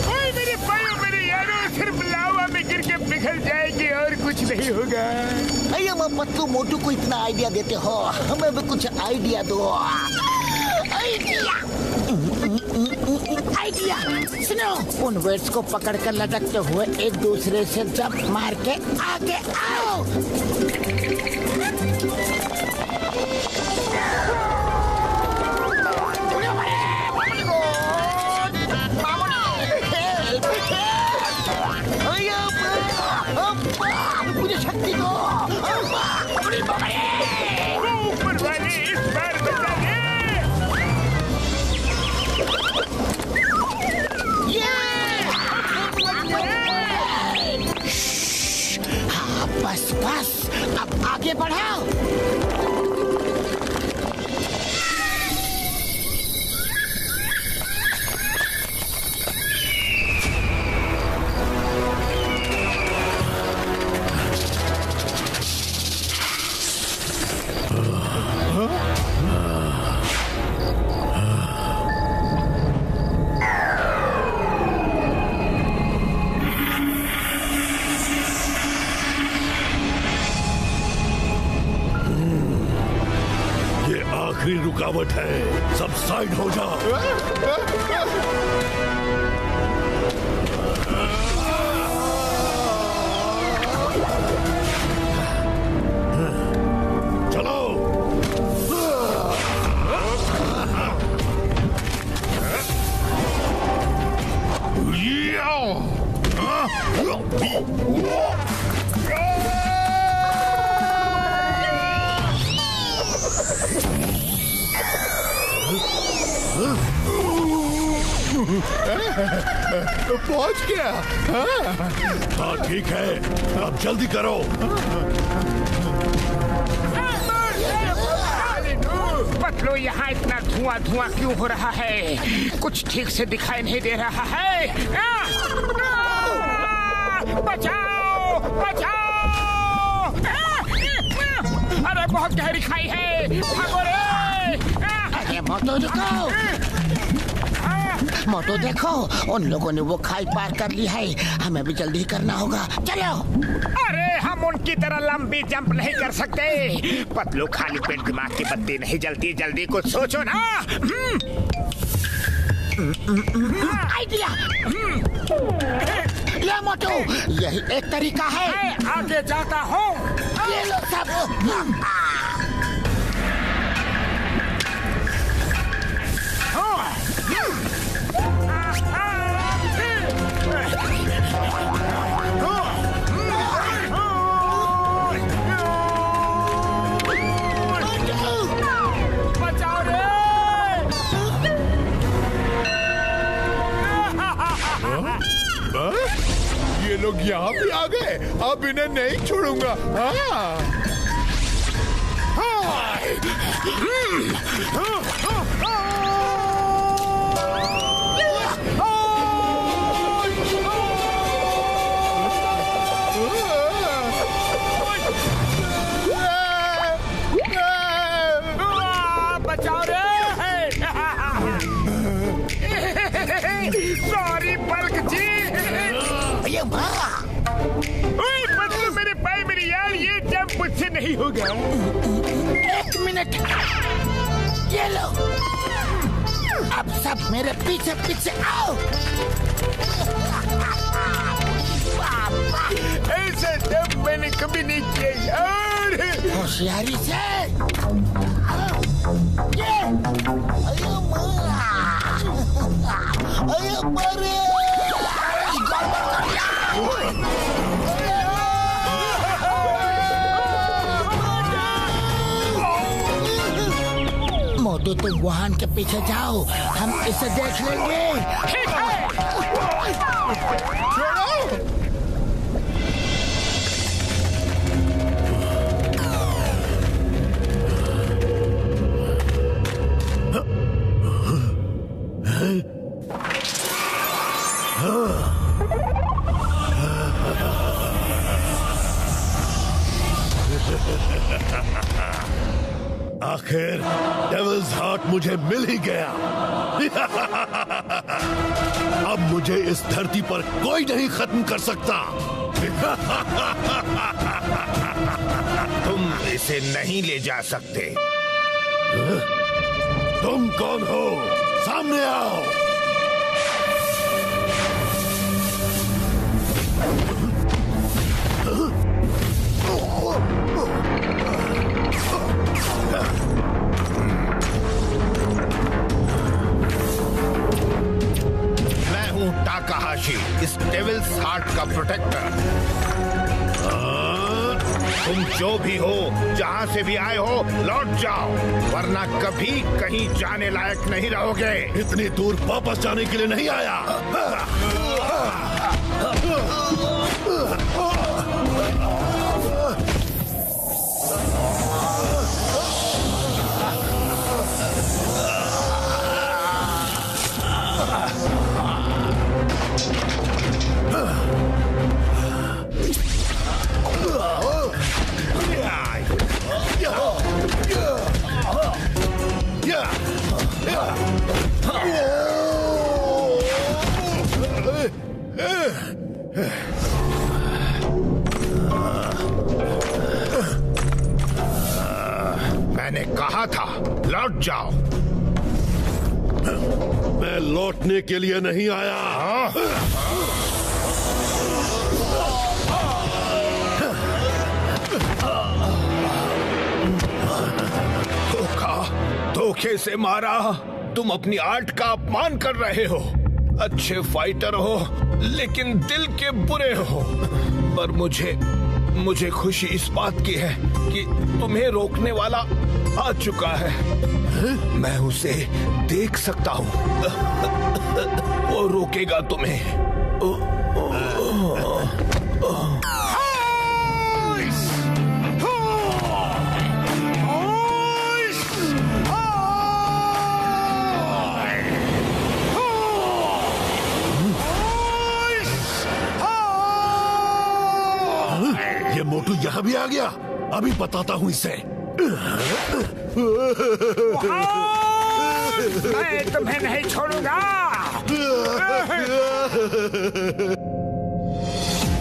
ओए मेरे भाइयों मेरे यारों, सिर्फ लावा में गिर के पिघल जाएंगे और कुछ नहीं होगा। अरे पतलू मोटू को इतना आइडिया देते हो, हमें भी कुछ आइडिया दो। आइडिया सुनो, उन वेट्स को पकड़कर लटकते हुए एक दूसरे से जंप मार के आगे आओ। मुझे शक्ति दो। ऊपर वाले इस बार बचा ले। हाँ बस बस, अब आगे बढ़ाओ। आखिरी रुकावट है, सब साइड हो जाओ। चलो पहुंच गया। हाँ ठीक है, अब जल्दी करो। पतलो, यहाँ इतना धुआं धुआं क्यों हो रहा है? कुछ ठीक से दिखाई नहीं दे रहा है। बचाओ बचाओ! अरे बहुत गहरी खाई है, भागो रे! अरे मोटू रुको, मोटू देखो, उन लोगों ने वो खाई पार कर ली है, हमें भी जल्दी करना होगा। चलो। अरे हम उनकी तरह लंबी जंप नहीं कर सकते। पतलू, खाली पेट दिमाग की बत्ती नहीं जलती, जल्दी कुछ सोचो ना। आइडिया। ये मोटू, यही एक तरीका है। मैं आगे जाता हूँ। ये लो सब। बचाओ रे! ये लोग यहाँ भी आ गए, अब इन्हें नहीं छोड़ूंगा। बचाओ रे! सॉरी ओए पतलू मेरे भाई मेरी यार ये जंप मुझसे नहीं होगा। 1 मिनट, ये लो। अब सब मेरे पीछे पीछे आओ। ऐसा जंप मैंने कभी नहीं किया यार। होशियारी से। ये अयो माँ, अयो मरे। मोटू तुम वाहन के पीछे जाओ, हम इसे देख लेंगे। आखिर डेविल्स हार्ट मुझे मिल ही गया। अब मुझे इस धरती पर कोई नहीं खत्म कर सकता। तुम इसे नहीं ले जा सकते। तुम कौन हो? सामने आओ। मैं हूँ टाकाहाशी, इस डेविल्स हार्ट का प्रोटेक्टर। तुम जो भी हो, जहाँ से भी आए हो, लौट जाओ, वरना कभी कहीं जाने लायक नहीं रहोगे। इतनी दूर वापस जाने के लिए नहीं आया। मैंने कहा था लौट जाओ। मैं लौटने के लिए नहीं आया। धोखे से मारा। तुम अपनी आर्ट का अपमान कर रहे हो। अच्छे फाइटर हो लेकिन दिल के बुरे हो। पर मुझे खुशी इस बात की है कि तुम्हें रोकने वाला आ चुका है। मैं उसे देख सकता हूँ। वो रोकेगा तुम्हें। ये मोटू यहाँ भी आ गया। अभी बताता हूँ इसे। मैं तुम्हें नहीं छोड़ूंगा।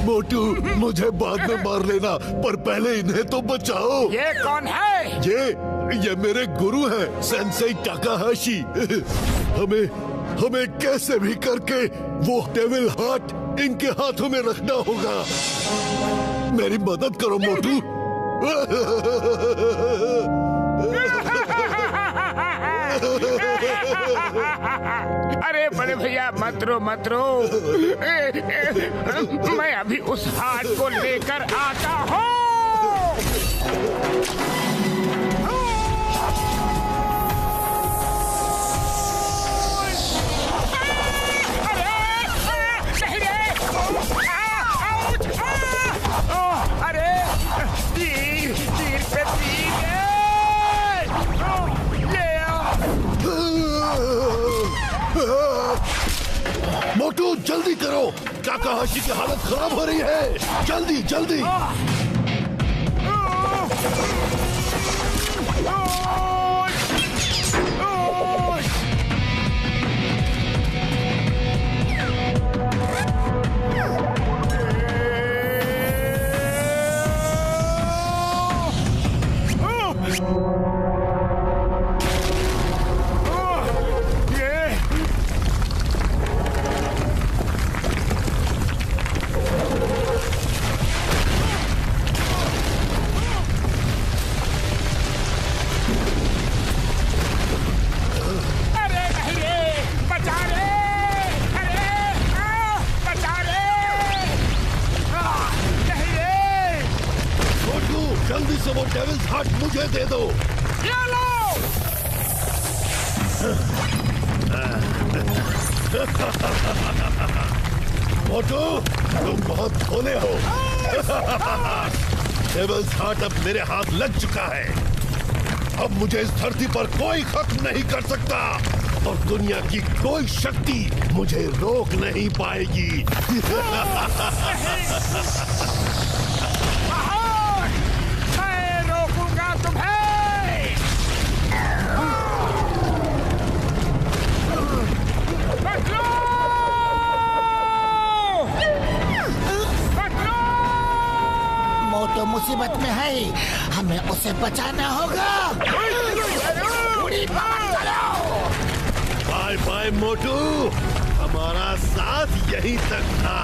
मोटू मुझे बाद में मार लेना, पर पहले इन्हें तो बचाओ। ये कौन है? ये मेरे गुरु हैं, सेंसेई टाकाहाशी। हमें कैसे भी करके वो डेविल हार्ट इनके हाथों में रखना होगा। मेरी मदद करो मोटू। अरे बड़े भैया मत रो। मैं अभी उस हार्ट को लेकर आता हूँ। अरे तीर पे तीर ले मोटू जल्दी करो, टाकाहाशी की हालत खराब हो रही है। जल्दी मुझे दे दो। ये लो। मोटू, तुम बहुत भोले हो। डेविल्स हार्ट अब मेरे हाथ लग चुका है। अब मुझे इस धरती पर कोई खत्म नहीं कर सकता और दुनिया की कोई शक्ति मुझे रोक नहीं पाएगी। मैं रोकूंगा तुम्हें। मोटो मुसीबत में है, हमें उसे बचाना होगा। बाय बाय मोटू, हमारा साथ यहीं तक था।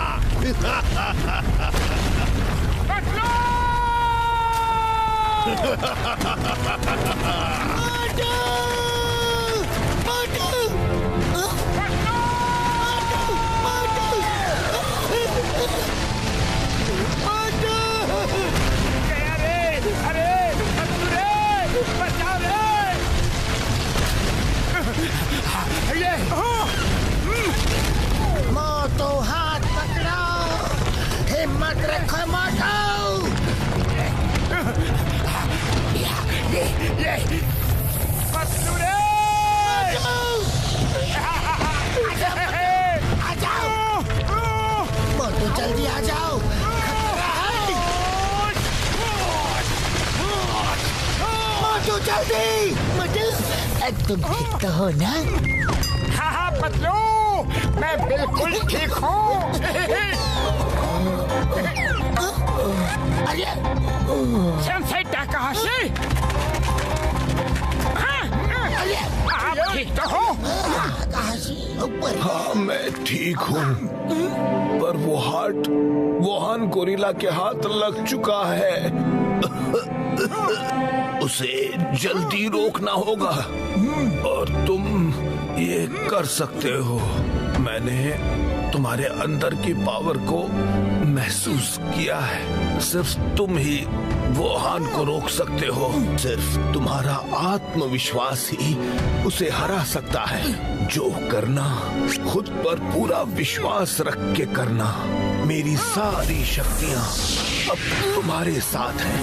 मोटो हाथ पकड़ो, हिम्मत रखो मोटो। आ जाओ मोटो, जल्दी आ जाओ। मोटो जल्दी। मोटो तुम ठीक तो हो ना? हाँ पतलू, मैं बिल्कुल ठीक हूँ। अरे सेंसेई ताकाहाशी, आप ठीक तो हो? हाँ मैं ठीक हूँ, पर वो हार्ट वुहान गोरिल्ला के हाथ लग चुका है। उसे जल्दी रोकना होगा और तुम ये कर सकते हो। मैंने तुम्हारे अंदर की पावर को महसूस किया है। सिर्फ तुम ही वुहान को रोक सकते हो। सिर्फ तुम्हारा आत्मविश्वास ही उसे हरा सकता है। जो करना खुद पर पूरा विश्वास रख के करना। मेरी सारी शक्तियाँ अब तुम्हारे साथ हैं।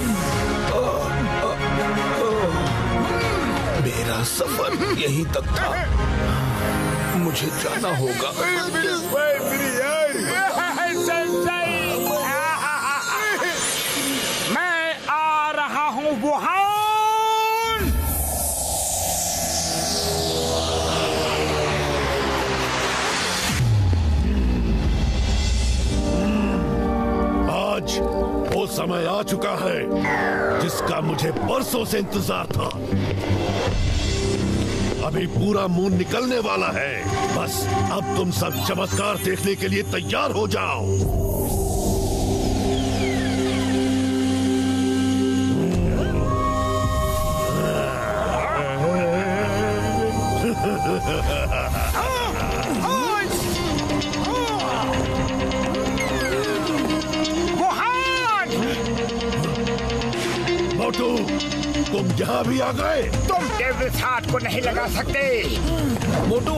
मेरा सफर यहीं तक था, मुझे जाना होगा। मैं आ रहा हूँ वुहान। आज वो समय आ चुका है जिसका मुझे बरसों से इंतजार था। अभी पूरा मून निकलने वाला है। बस अब तुम सब चमत्कार देखने के लिए तैयार हो जाओ। मोटू, तुम यहाँ भी आ गए। तुम डेविल्स हार्ट को नहीं लगा सकते। मोटू,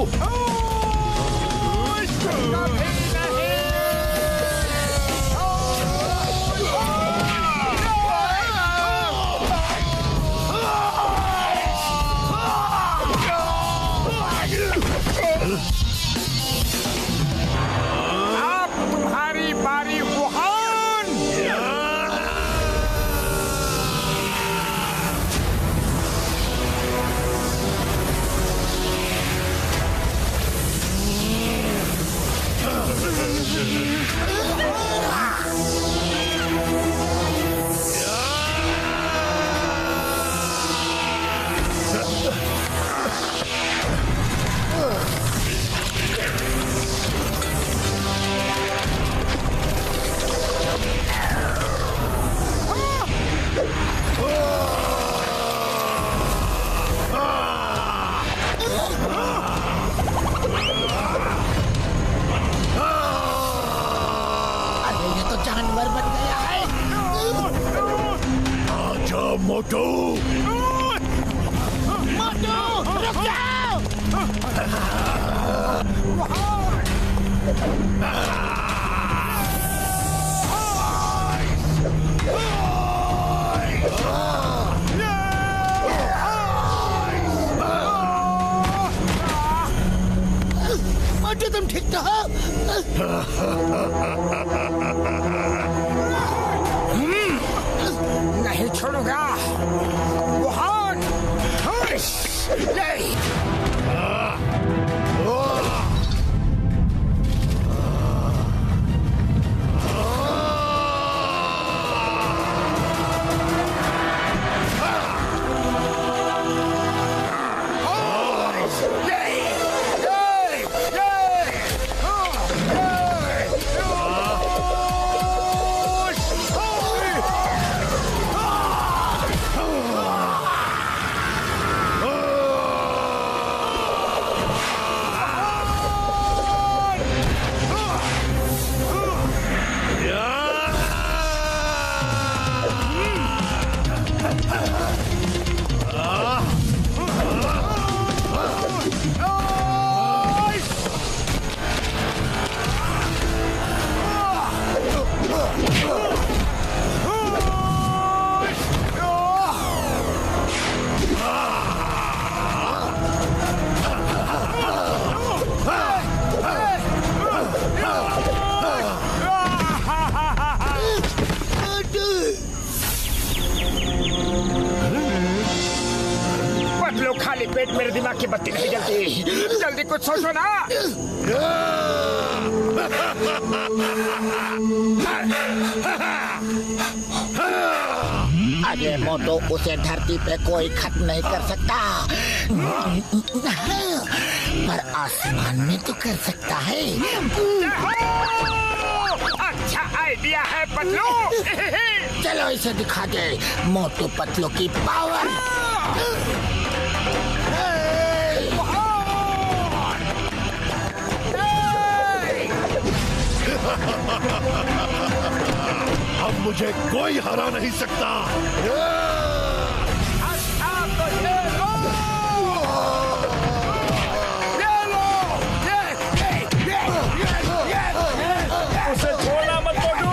अब तुम्हारी बारी वुहान। मोटू तुम ठीक तो हो? नहीं छोड़ूंगा वुहान। नहीं। पतलू खाली पेट मेरे दिमाग की बत्ती नहीं जलती। जल्दी कुछ सोचो ना। अरे मोटू उसे धरती पे कोई खत्म नहीं कर सकता, पर आसमान में तो कर सकता है। अच्छा आइडिया है पतलू। चलो इसे दिखा दे मोटू पतलू की पावर। अब मुझे कोई हरा नहीं सकता। उसे छोड़ना मत मोटू।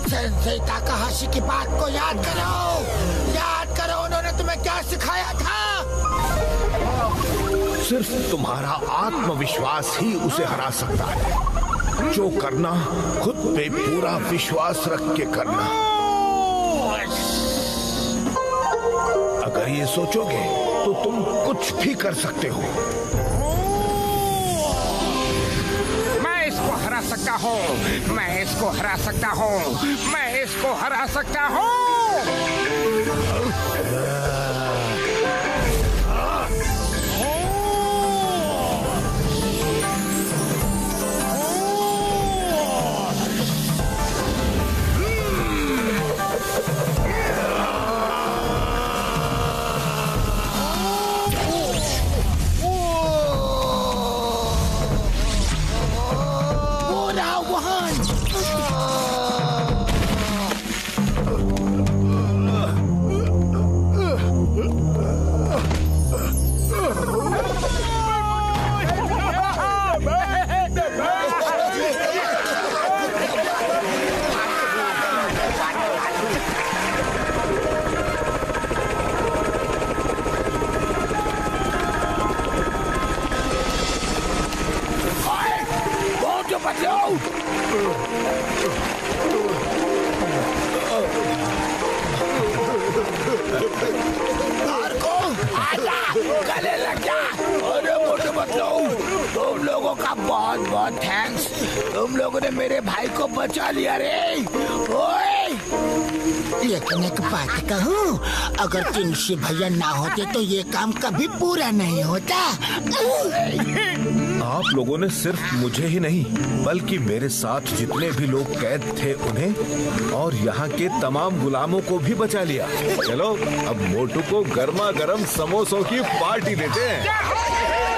सेंसेई ताकाहाशी की बात को याद करो, उन्होंने तुम्हें क्या सिखाया था? सिर्फ तुम्हारा आत्मविश्वास ही उसे हरा सकता है। जो करना खुद पे पूरा विश्वास रख के करना। अगर ये सोचोगे तो तुम कुछ भी कर सकते हो। मैं इसको हरा सकता हूँ, मैं इसको हरा सकता हूँ, मैं इसको हरा सकता हूँ। गले लग जा। अरे मोटू पतलू, तुम लोगों का बहुत बहुत थैंक्स। तुम लोगों ने मेरे भाई को बचा लिया रे। ओए लेकिन एक बात कहूँ, अगर तिनसी भैया ना होते तो ये काम कभी पूरा नहीं होता। आप लोगों ने सिर्फ मुझे ही नहीं बल्कि मेरे साथ जितने भी लोग कैद थे उन्हें और यहाँ के तमाम गुलामों को भी बचा लिया। चलो अब मोटू को गर्मा गर्म समोसों की पार्टी देते हैं।